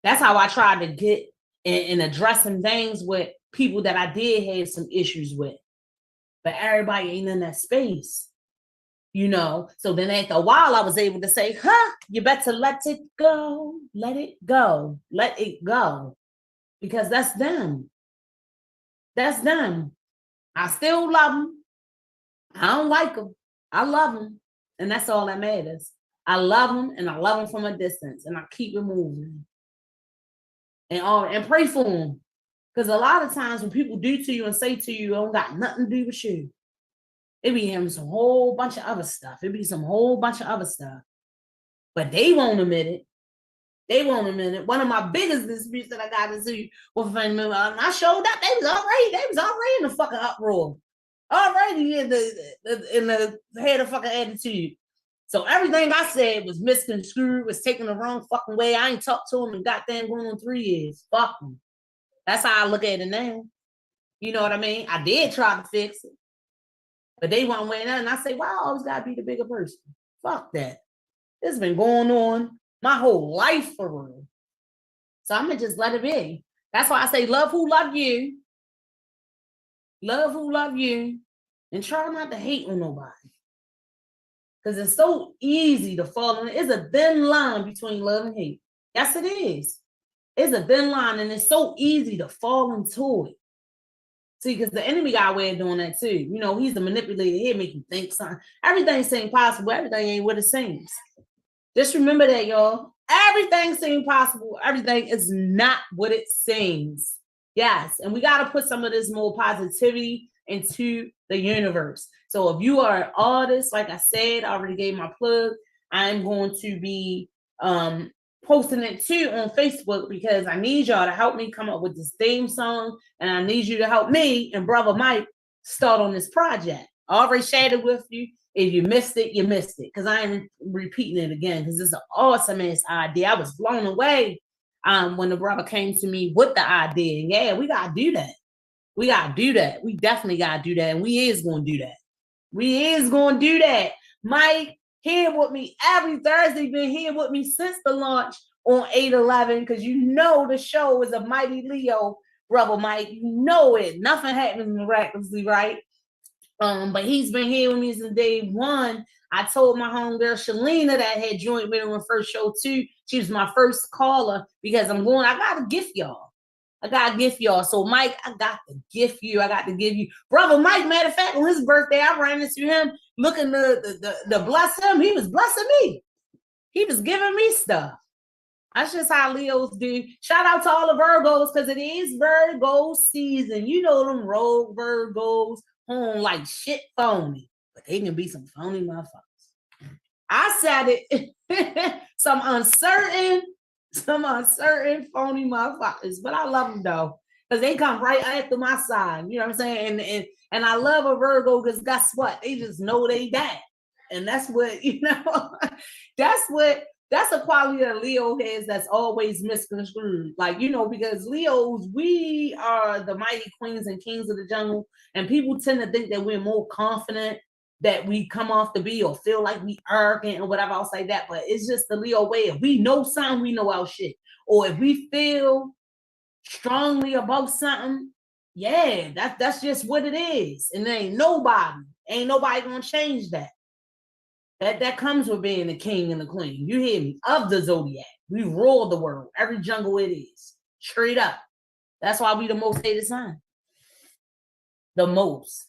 That's how I tried to get in addressing things with people that I did have some issues with. But everybody ain't in that space, you know. So then after a while, I was able to say, you better let it go. Let it go. Let it go. Because that's them. That's them. I still love them. I don't like them. I love them. And that's all that matters. I love them, and I love them from a distance, and I keep it moving. And pray for them. Because a lot of times when people do to you and say to you, it don't got nothing to do with you. It be having some whole bunch of other stuff. It be some whole bunch of other stuff. But they won't admit it. They won't admit it. One of my biggest disputes that I got to see with a family member, and I showed up, they was already in the fucking uproar. Already in the head of fucking attitude. So everything I said was misconstrued, was taken the wrong fucking way. I ain't talked to them in goddamn going on 3 years. Fuck them. That's how I look at it now. You know what I mean? I did try to fix it. But they won't win that. And I say, well, I always gotta be the bigger person. Fuck that. It's been going on my whole life for real. So I'm gonna just let it be. That's why I say love who love you. Love who love you. And try not to hate on nobody. Because it's so easy to fall in. It's a thin line between love and hate. Yes, it is. It's a thin line, and it's so easy to fall into it. See, because the enemy got a way of doing that too. You know, he's the manipulator. He'll make you think something. Everything seems possible. Everything ain't what it seems. Just remember that, y'all. Everything seems possible. Everything is not what it seems. Yes, and we got to put some of this more positivity into the universe. So if you are an artist, like I said, I already gave my plug. I'm going to be posting it too on Facebook because I need y'all to help me come up with this theme song, and I need you to help me and Brother Mike start on this project. I already shared it with you. If you missed it, you missed it, because I ain't repeating it again because it's an awesome ass idea. I was blown away when the brother came to me with the idea. Yeah, we gotta do that. We gotta do that. We definitely gotta do that, and we is gonna do that. We is gonna do that. Mike here with me every Thursday. Been here with me since the launch on 8/11, because you know the show is a mighty Leo, Brother Mike. You know it. Nothing happens miraculously, right? But he's been here with me since day one. I told my homegirl Shalina that I had joined with him on first show too. She was my first caller because I got a gift, y'all. I got to gift y'all. So Mike, I got to gift you. I got to give you. Brother Mike, matter of fact, on his birthday, I ran into him looking to bless him. He was blessing me. He was giving me stuff. That's just how Leos do. Shout out to all the Virgos, because it is Virgo season. You know them rogue Virgos like shit phony, but they can be some phony motherfuckers. I said it. some uncertain phony motherfuckers, but I love them though, because they come right after my sign. You know what I'm saying? And I love a Virgo because guess what? They just know they that, and that's what that's a quality that Leo has that's always misconstrued. Like, because Leos, we are the mighty queens and kings of the jungle, and people tend to think that we're more confident that we come off to be, or feel like we arrogant or whatever else like that. But it's just the Leo way. If we know something, we know our shit. Or if we feel strongly about something, yeah, that's just what it is. And there ain't nobody gonna change that. That comes with being the king and the queen. You hear me? Of the zodiac. We rule the world. Every jungle it is. Straight up. That's why we the most hated sign. The most.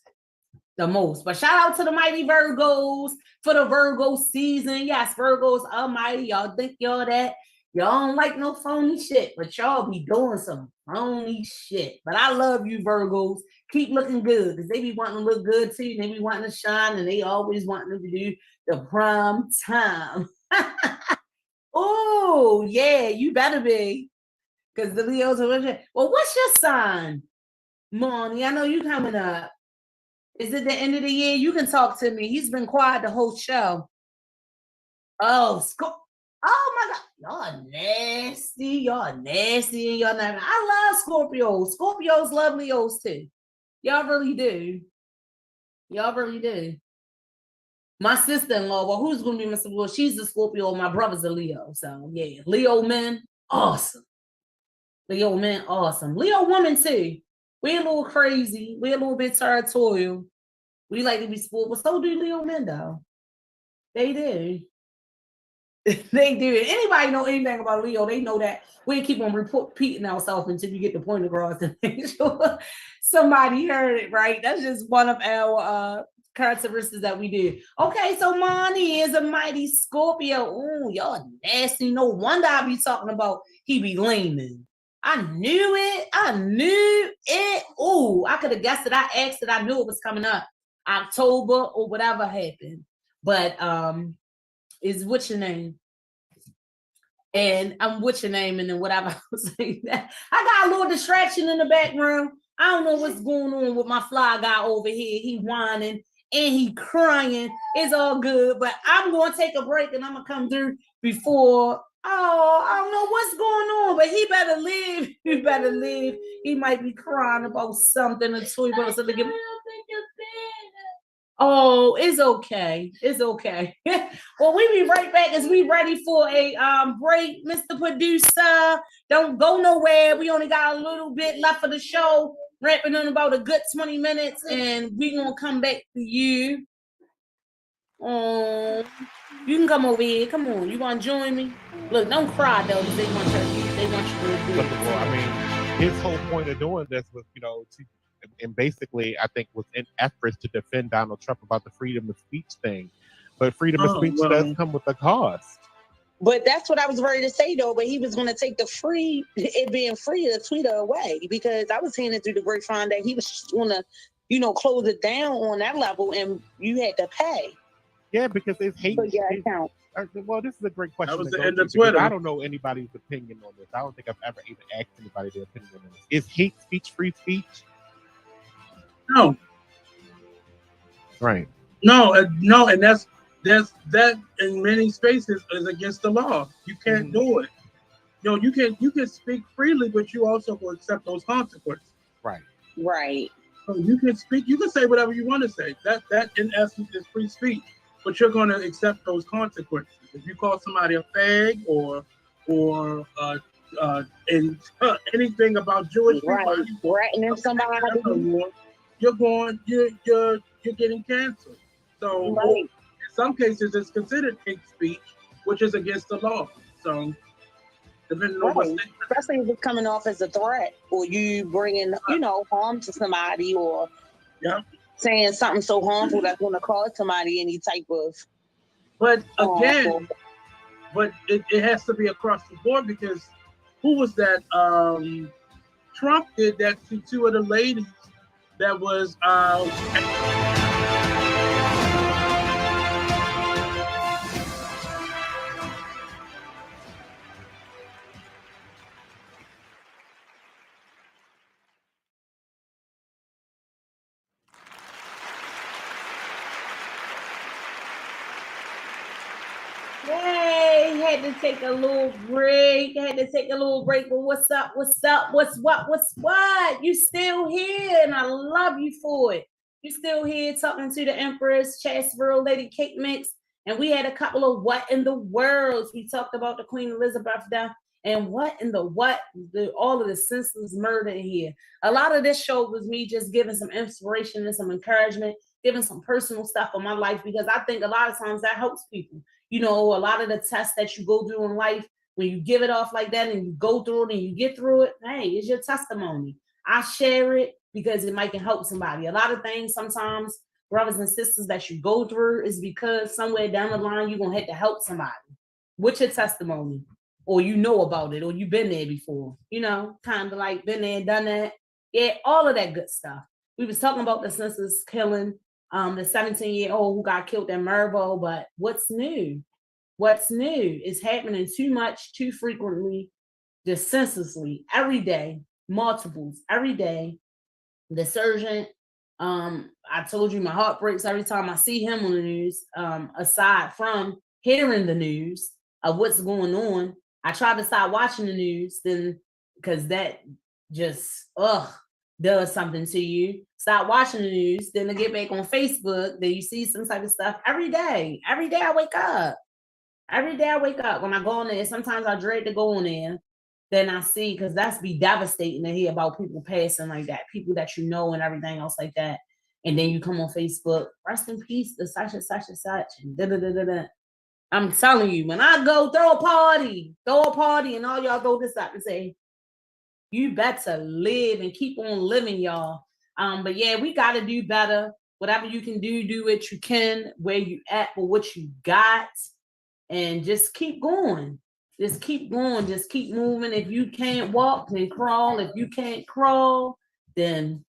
But shout out to the mighty Virgos for the Virgo season. Yes, Virgos are mighty. Y'all think y'all that. Y'all don't like no phony shit, but y'all be doing some phony shit. But I love you, Virgos. Keep looking good, because they be wanting to look good too. And they be wanting to shine, and they always wanting to do the prime time. Oh, yeah, you better be. Because the Leos are... Well, what's your sign, Monty? I know you coming up. Is it the end of the year? You can talk to me. He's been quiet the whole show. Oh, my God. Y'all nasty. And y'all not. I love Scorpios. Scorpios love Leos too. Y'all really do. My sister-in-law, well, who's going to be my sister? Well, she's a Scorpio. My brother's a Leo. So, yeah. Leo men, awesome. Leo women too. We're a little crazy. We're a little bit territorial. We like to be spoiled, but so do Leo men, though. They do. They do. Anybody know anything about Leo, they know that we keep on repeating ourselves until you get the point across to make sure somebody heard it, right? That's just one of our characteristics that we do. Okay, so Monty is a mighty Scorpio. Ooh, y'all nasty. No wonder I be talking about he be leaning. I knew it. Ooh, I could have guessed it. I asked it. I knew it was coming up. October or whatever happened. But is what's your name? And I'm what's your name, and then whatever I was saying that. I got a little distraction in the background. I don't know what's going on with my fly guy over here. He whining and he crying. It's all good, but I'm going to take a break and I'm going to come through before. Oh, I don't know what's going on, but he better leave. He better leave. He might be crying about something or two. Oh, it's okay. Well, we be right back as we ready for a break, Mr. Producer. Don't go nowhere. We only got a little bit left of the show, wrapping in about a good 20 minutes, and we gonna come back to you. You can come over here. Come on, you wanna join me? Look, don't cry though, because they want you to do it. Well, I mean, his whole point of doing this was, and basically, I think, was in efforts to defend Donald Trump about the freedom of speech thing. But freedom of speech does come with a cost. But that's what I was ready to say, though. But he was going to take it being free to Twitter away, because I was hearing it through the grapevine that he was going to, close it down on that level, and you had to pay. Yeah, because it's hate. So, yeah, it counts. Well, this is a great question. That was to the go end to of because Twitter. I don't know anybody's opinion on this. I don't think I've ever even asked anybody their opinion on this. Is hate speech free speech? No. Right. No, and that in many spaces is against the law. You can't do it. You can speak freely, but you also will accept those consequences. Right. Right. So you can speak, you can say whatever you want to say. That in essence is free speech, but you're going to accept those consequences. If you call somebody a fag or anything about Jewish people, threatening somebody, you're getting canceled. So in some cases, it's considered hate speech, which is against the law. So depending on what state, especially if it's coming off as a threat, or you bringing harm to somebody, or saying something so harmful that's going to cause somebody any type of. But again, it has to be across the board, because who was that? Trump did that to two of the ladies that was. Yay, had to take a little break. But what's up? What's what? You still here, and I love you for it. You still here talking to the Empress, ChasReal, Lady Cake Mix, and we had a couple of what in the worlds. We talked about the Queen Elizabeth death and all of the senseless murder here. A lot of this show was me just giving some inspiration and some encouragement, giving some personal stuff on my life, because I think a lot of times that helps people. A lot of the tests that you go through in life, when you give it off like that and you go through it and you get through it, hey, it's your testimony. I share it because it might can help somebody. A lot of things sometimes, brothers and sisters, that you go through is because somewhere down the line you're going to have to help somebody with your testimony, or about it, or you've been there before, kind of like been there, done that. Yeah, all of that good stuff. We was talking about the senseless killing, the 17-year-old who got killed in Mervo, but what's new? What's new is happening too much, too frequently, just senselessly, every day, multiples, every day. The surgeon, I told you my heart breaks every time I see him on the news, aside from hearing the news of what's going on. I try to stop watching the news, then, because that just, does something to you. Stop watching the news, then to get back on Facebook, then you see some type of stuff every day. Every day I wake up. When I go on there, sometimes I dread to go on there. Then I see, because that's be devastating to hear about people passing like that, people that you know and everything else like that. And then you come on Facebook, rest in peace to such and such and such, and da-da-da-da-da. I'm telling you, when I go throw a party, and all y'all go this up and say, you better live and keep on living, y'all. But yeah, we got to do better. Whatever you can do what you can, where you at, with what you got, and just keep going. Just keep going. Just keep moving. If you can't walk, then crawl. If you can't crawl, then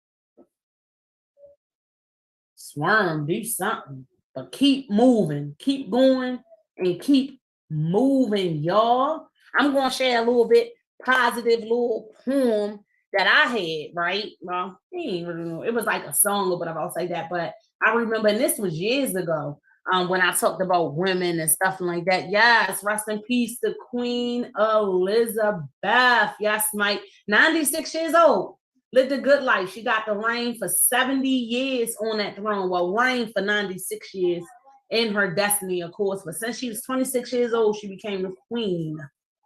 squirm, do something. But keep moving. Keep going and keep moving, y'all. I'm going to share a little bit positive little poem that I had, right? Well, it was like a song or whatever, I'll say that. But I remember, and this was years ago, when I talked about women and stuff like that. Yes, rest in peace to Queen Elizabeth. Yes, Mike, 96 years old. Lived a good life. She got to reign for 70 years on that throne. Well, reign for 96 years in her destiny, of course. But since she was 26 years old, she became the Queen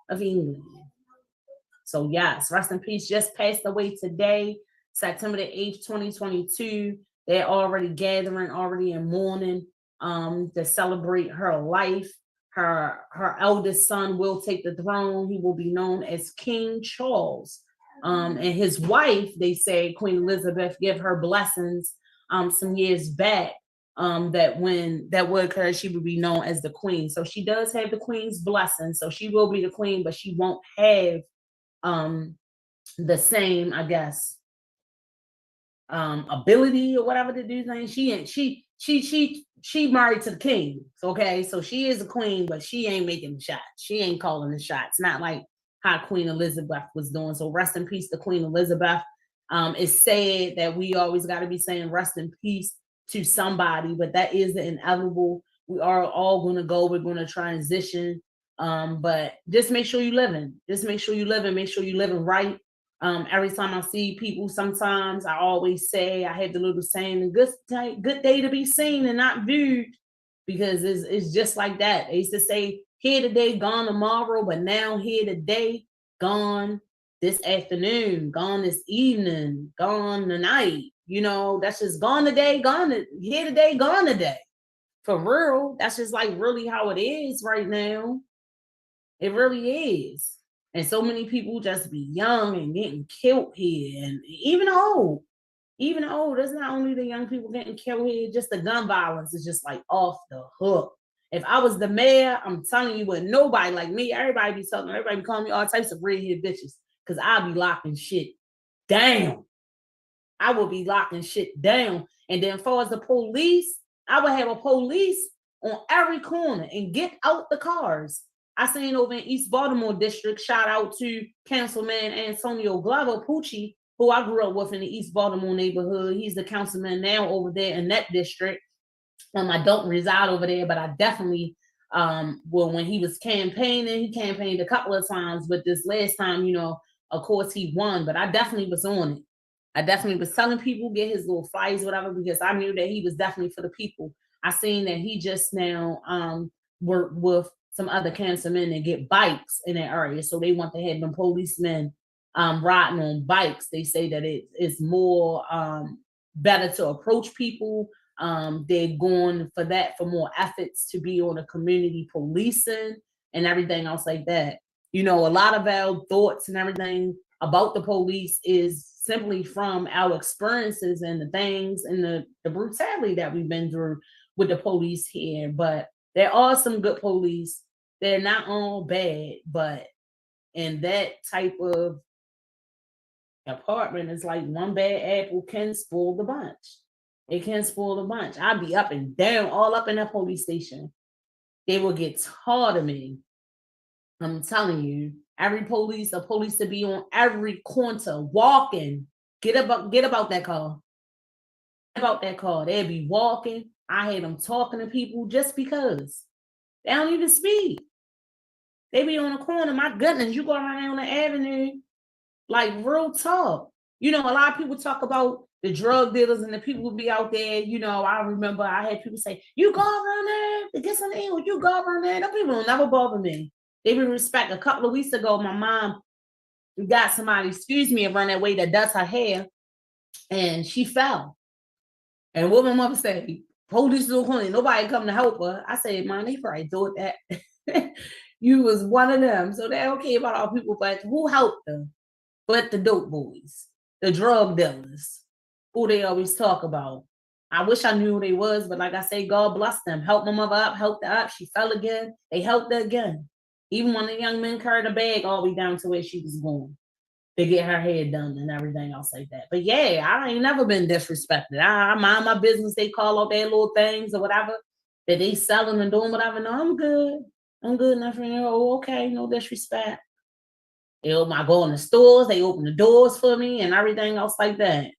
of England. So yes, rest in peace. Just passed away today, September the 8th, 2022. They're already gathering, already in mourning, to celebrate her life. Her eldest son will take the throne. He will be known as King Charles. And his wife, they say, Queen Elizabeth, give her blessings some years back, that when that would occur, she would be known as the Queen. So she does have the Queen's blessing. So she will be the Queen, but she won't have the same, I guess, ability or whatever to do things. She she married to the king. Okay, so she is a queen, but she ain't making the shots. She ain't calling the shots. Not like how Queen Elizabeth was doing. So rest in peace to Queen Elizabeth. It's sad that we always got to be saying rest in peace to somebody, but that is the inevitable. We are all going to go. We're going to transition. But just make sure you're living. Just make sure you're living. Make sure you're living right. Every time I see people, sometimes I always say, I have the little saying, good day to be seen and not viewed, because it's just like that. They used to say, here today, gone tomorrow, but now here today, gone this afternoon, gone this evening, gone tonight. You know, that's just gone today, here today, gone today. For real, that's just like really how it is right now. It really is. And so many people just be young and getting killed here, and even old. It's not only the young people getting killed here, just the gun violence is just like off the hook. If I was the mayor, I'm telling you, with nobody like me, everybody be calling me all types of redhead bitches, because I'll be locking shit down. I will be locking shit down. And then as far as the police, I would have a police on every corner and get out the cars. I seen over in East Baltimore district, shout out to Councilman Antonio Glover Pucci, who I grew up with in the East Baltimore neighborhood. He's the councilman now over there in that district. I don't reside over there, but I definitely, when he was campaigning, he campaigned a couple of times, but this last time, you know, of course he won, but I definitely was on it. I definitely was telling people, get his little flyers, whatever, because I knew that he was definitely for the people. I seen that he just now worked with some other councilmen and get bikes in that area. So they want to have them policemen riding on bikes. They say that it is more better to approach people. They're going for that, for more efforts to be on a community policing and everything else like that. You know, a lot of our thoughts and everything about the police is simply from our experiences and the things and the brutality that we've been through with the police here. But there are some good police. They're not all bad, but in that type of apartment, it's like one bad apple can spoil the bunch. It can spoil the bunch. I'd be up and down, all up in that police station. They will get tired of me. I'm telling you, every police to be on every corner, walking. Get about that car. About that car. They'd be walking. I hear them talking to people just because. They don't even speak. They be on the corner. My goodness, you go around on the avenue, like real talk. You know, a lot of people talk about the drug dealers and the people who be out there. You know, I remember I had people say, you go around there to get something, you go around there. Those people will never bother me. They be respect. A couple of weeks ago, my mom got somebody, around that way that does her hair, and she fell. And what my mother said, police don't come, nobody come to help her. I said, Mom, they probably thought that you was one of them. So they don't care about all people, but who helped them? But the dope boys, the drug dealers, who they always talk about. I wish I knew who they was, but like I say, God bless them. Help my mother up, helped her up. She fell again. They helped her again. Even when the young men carried a bag all the way down to where she was going to get her hair done and everything else like that. But yeah, I ain't never been disrespected. I mind my business. They call out their little things or whatever that they selling and doing whatever. No, I'm good. I'm good enough. Oh, okay, no disrespect. They go in the stores. They open the doors for me and everything else like that.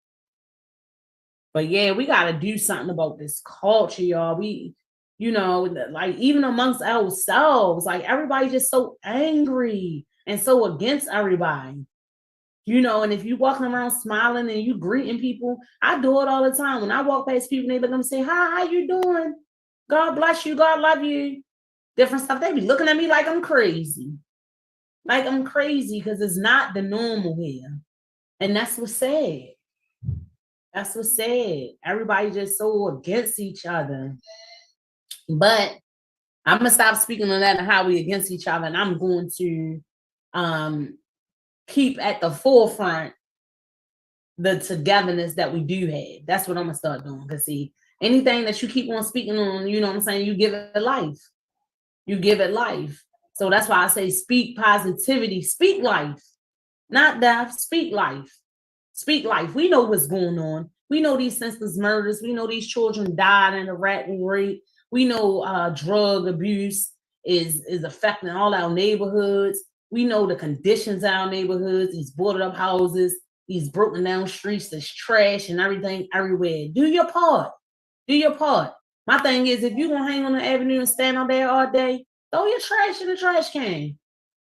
But yeah, we got to do something about this culture, y'all. We, you know, like even amongst ourselves, like everybody's just so angry and so against everybody. You know, and if you walking around smiling and you greeting people, I do it all the time. When I walk past people, they look at them and say, hi, how you doing? God bless you. God love you. Different stuff. They be looking at me like I'm crazy. Like I'm crazy because it's not the normal here. And that's what's sad. That's what's sad. Everybody just so against each other. But I'm going to stop speaking on that and how we against each other. And I'm going to keep at the forefront the togetherness that we do have. That's what I'm going to start doing. Because see, anything that you keep on speaking on, you know what I'm saying, you give it life. You give it life. So that's why I say speak positivity, speak life, not death, speak life. Speak life. We know what's going on. We know these senseless murders. We know these children died in a rat and rape. We know drug abuse is affecting all our neighborhoods. We know the conditions of our neighborhoods, these boarded up houses, these broken down streets, there's trash and everything everywhere. Do your part. Do your part. My thing is, if you're going to hang on the avenue and stand on there all day, throw your trash in the trash can.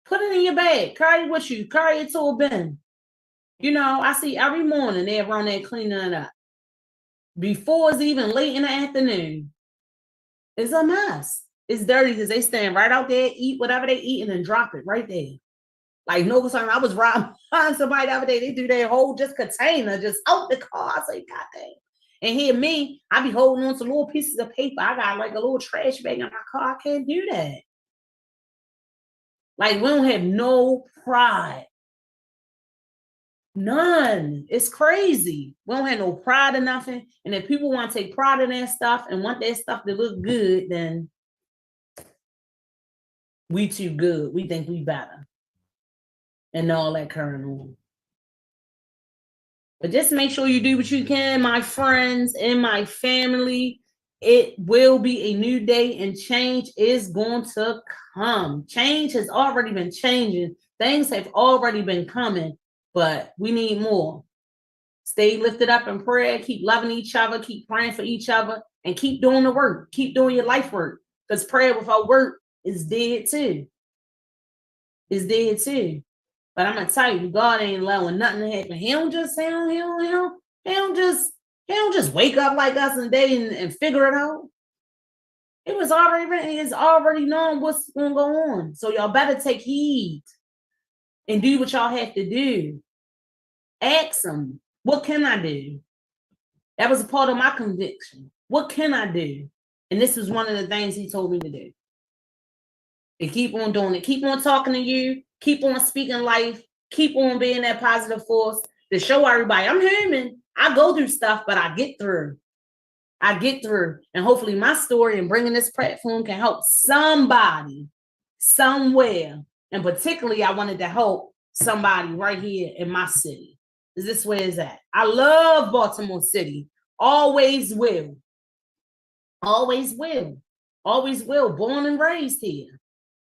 Put it in your bag. Carry it with you. Carry it to a bin. You know, I see every morning they're around there cleaning it up. Before it's even late in the afternoon. It's a mess. It's dirty because they stand right out there, eat whatever they eat, and then drop it right there. Like, no concern. I was riding behind somebody the other day. They do their whole just container just out the car. I say, God dang. And here me, I be holding on to little pieces of paper. I got like a little trash bag in my car. I can't do that. Like, we don't have no pride. None. It's crazy. We don't have no pride in nothing. And if people want to take pride in their stuff and want their stuff to look good, then we too good. We think we better. And all that carrying on. But just make sure you do what you can, my friends and my family. It will be a new day and change is going to come. Change has already been changing. Things have already been coming, but we need more. Stay lifted up in prayer. Keep loving each other. Keep praying for each other. And keep doing the work. Keep doing your life work. Because prayer without work is dead too. It's dead too. But I'm gonna tell you, God ain't allowing nothing to happen. He don't just wake up like us in the day and figure it out. It was already written. It's already known what's gonna go on. So y'all better take heed and do what y'all have to do. Ask him, what can I do? That was a part of my conviction. What can I do? And this is one of the things he told me to do. And keep on doing it. Keep on talking to you. Keep on speaking life. Keep on being that positive force to show everybody I'm human. I go through stuff, but I get through. I get through. And hopefully my story and bringing this platform can help somebody somewhere. And particularly, I wanted to help somebody right here in my city. Is this where it's at? I love Baltimore City. Always will. Always will. Always will. Born and raised here.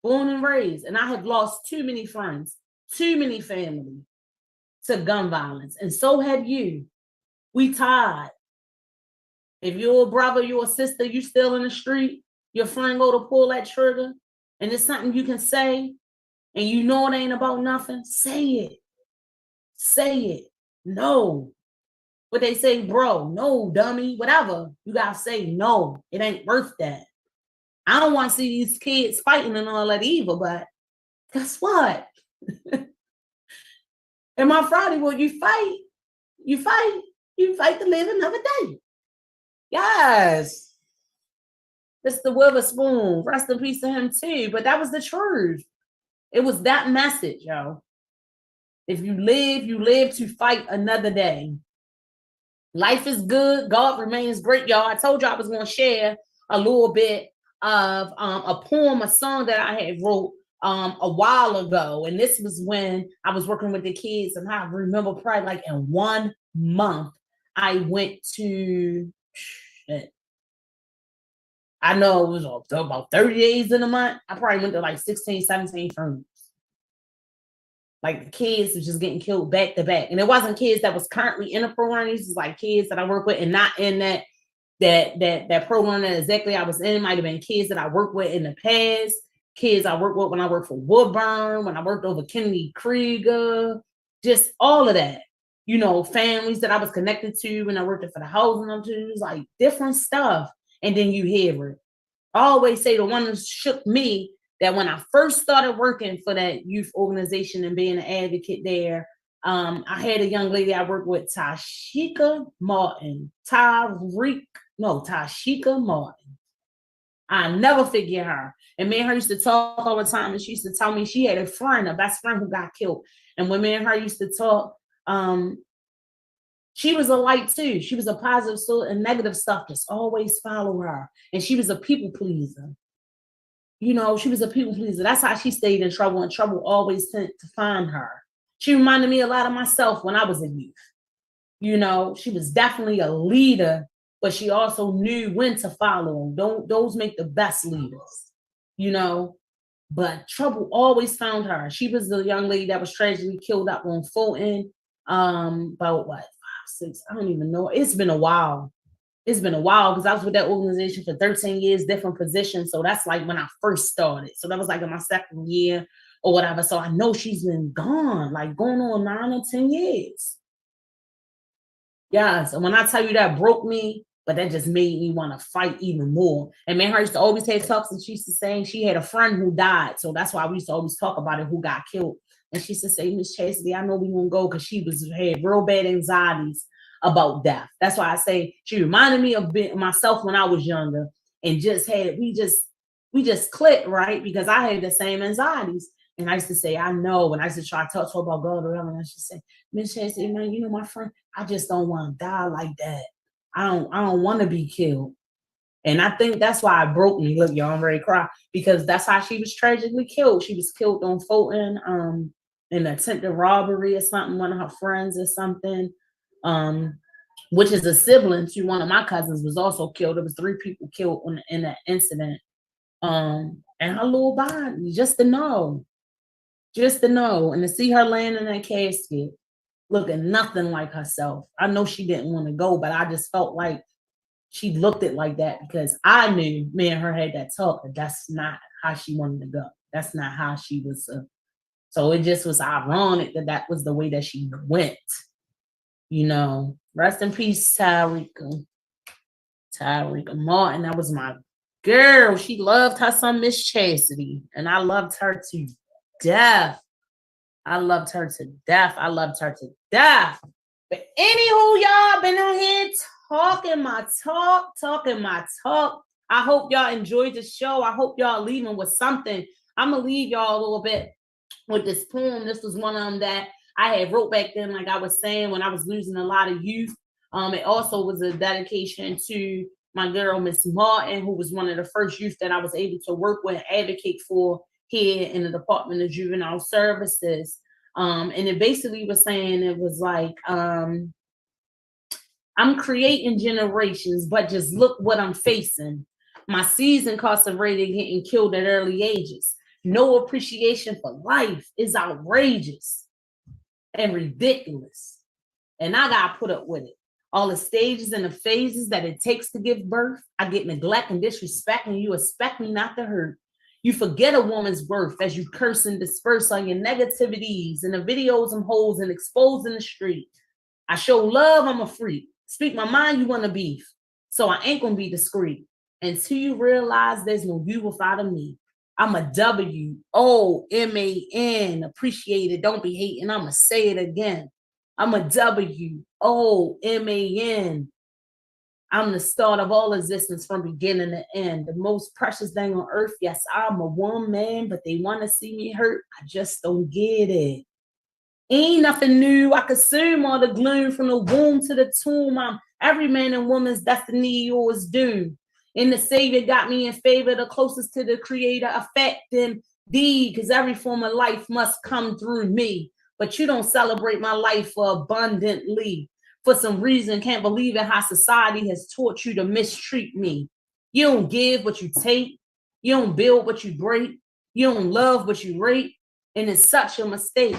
Born and raised. And I have lost too many friends, too many family to gun violence. And so have you. We tired. If you're a brother, you're a sister, you still in the street, your friend go to pull that trigger, and it's something you can say, and you know it ain't about nothing, say it. Say it. No. What they say, bro, no, dummy, whatever. You gotta say no. It ain't worth that. I don't want to see these kids fighting and all that either, but guess what? And my Friday, well, you fight to live another day. Yes. Mr. Witherspoon, rest in peace to him too. But that was the truth. It was that message, yo. If you live to fight another day. Life is good. God remains great, y'all. I told you I was going to share a little bit of a poem, a song that I had wrote a while ago. And this was when I was working with the kids. And I remember probably like in 1 month, I went to, I know it was about 30 days in a month. I probably went to like 16, 17 firms. Like the kids was just getting killed back to back. And it wasn't kids that was currently in the program. These was like kids that I work with and not in that program that exactly I was in. It might have been kids that I worked with in the past, kids I worked with when I worked for Woodburn, when I worked over Kennedy Krieger, just all of that. You know, families that I was connected to when I worked for the housing, it was like different stuff. And then you hear it. I always say the one that shook me that when I first started working for that youth organization and being an advocate there, I had a young lady I worked with, Tashika Martin. Tashika Martin. I never forget her. And me and her used to talk all the time, and she used to tell me she had a friend, a best friend who got killed. And when me and her used to talk, she was a light too. She was a positive soul, and negative stuff just always follow her. And she was a people pleaser. You know, she was a people pleaser. That's how she stayed in trouble, and trouble always tended to find her. She reminded me a lot of myself when I was a youth. You know, she was definitely a leader, but she also knew when to follow them. Those make the best leaders, you know. But trouble always found her. She was the young lady that was tragically killed up on Fulton. About what, 5, 6? I don't even know. It's been a while. It's been a while because I was with that organization for 13 years, different positions. So that's like when I first started. So that was like in my second year or whatever. So I know she's been gone, like going on 9 or 10 years. Yes, and when I tell you that broke me, but that just made me want to fight even more. And man, her used to always have talks, and she used to say she had a friend who died, so that's why we used to always talk about it, who got killed. And she used to say, Miss Chastity, I know we won't go because she had real bad anxieties about death. That's why I say she reminded me of myself when I was younger, and we just clicked, right? Because I had the same anxieties. And I used to say, I know. And I used to try to talk to her about God or whatever. And I used to say, Miss Chastity, man, you know, my friend, I just don't want to die like that. I don't want to be killed. And I think that's why it broke me. Look, y'all, I'm ready to cry. Because that's how she was tragically killed. She was killed on Fulton, in an attempted robbery or something, one of her friends or something. Which is a sibling to one of my cousins was also killed. There was 3 people killed in that incident. And her little body, just to know, and to see her laying in that casket, looking nothing like herself. I know she didn't want to go, but I just felt like she looked it like that because I knew me and her had that talk, but that's not how she wanted to go. That's not how she was. So it just was ironic that was the way that she went. You know, rest in peace, Tyreeka Martin. That was my girl. She loved her son, Miss Chastity, and I loved her to death. I loved her to death. But anywho, y'all been on here talking my talk. I hope y'all enjoyed the show. I hope y'all leaving with something. I'm gonna leave y'all a little bit with this poem. This was one of them that I had wrote back then, like I was saying, when I was losing a lot of youth. It also was a dedication to my girl, Miss Martin, who was one of the first youth that I was able to work with and advocate for here in the Department of Juvenile Services. And it basically was saying, it was like, I'm creating generations, but just look what I'm facing. My seeds incarcerated, getting killed at early ages. No appreciation for life is outrageous and ridiculous. And I got to put up with it. All the stages and the phases that it takes to give birth, I get neglect and disrespect, and you expect me not to hurt. You forget a woman's worth as you curse and disperse on your negativities and the videos I'm holes and expose in the street. I show love, I'm a freak. Speak my mind, you want to beef. So I ain't gonna be discreet until you realize there's no you without a me. I'm a WOMAN. Appreciate it. Don't be hating. I'ma say it again. I'm a WOMAN. I'm the start of all existence from beginning to end. The most precious thing on earth. Yes, I'm a woman, but they want to see me hurt. I just don't get it. Ain't nothing new. I consume all the gloom from the womb to the tomb. I'm every man and woman's destiny or is doomed. And the Savior got me in favor, the closest to the Creator, affecting thee, because every form of life must come through me. But you don't celebrate my life for abundantly. For some reason, can't believe it how society has taught you to mistreat me. You don't give what you take. You don't build what you break. You don't love what you rape. And it's such a mistake.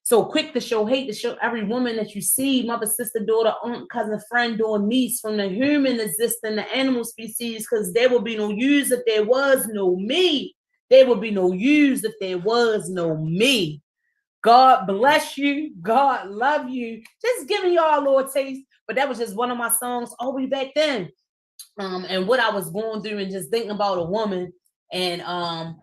So quick to show hate, to show every woman that you see, mother, sister, daughter, aunt, cousin, friend, or niece, from the human existing, the animal species, because there will be no use if there was no me. There will be no use if there was no me. God bless you. God love you. Just giving y'all a little taste, but that was just one of my songs all the way back then. And what I was going through and just thinking about a woman and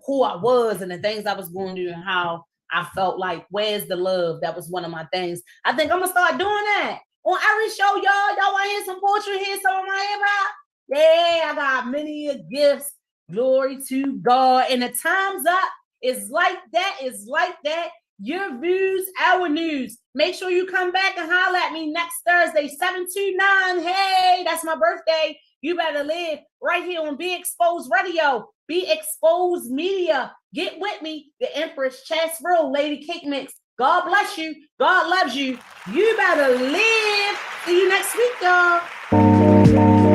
who I was and the things I was going through and how I felt like, where's the love? That was one of my things. I think I'm gonna start doing that on every show, y'all. Y'all want to hear some poetry? Hear some of my hip hop? Yeah, I got many gifts. Glory to God. And the time's up. It's like that. It's like that. Your views, our news. Make sure you come back and holler at me next Thursday, 729. Hey, that's my birthday. You better live right here on Be Exposed Radio, Be Exposed Media. Get with me, the Empress ChasReal, Lady Cake Mix. God bless you. God loves you. You better live. See you next week, y'all.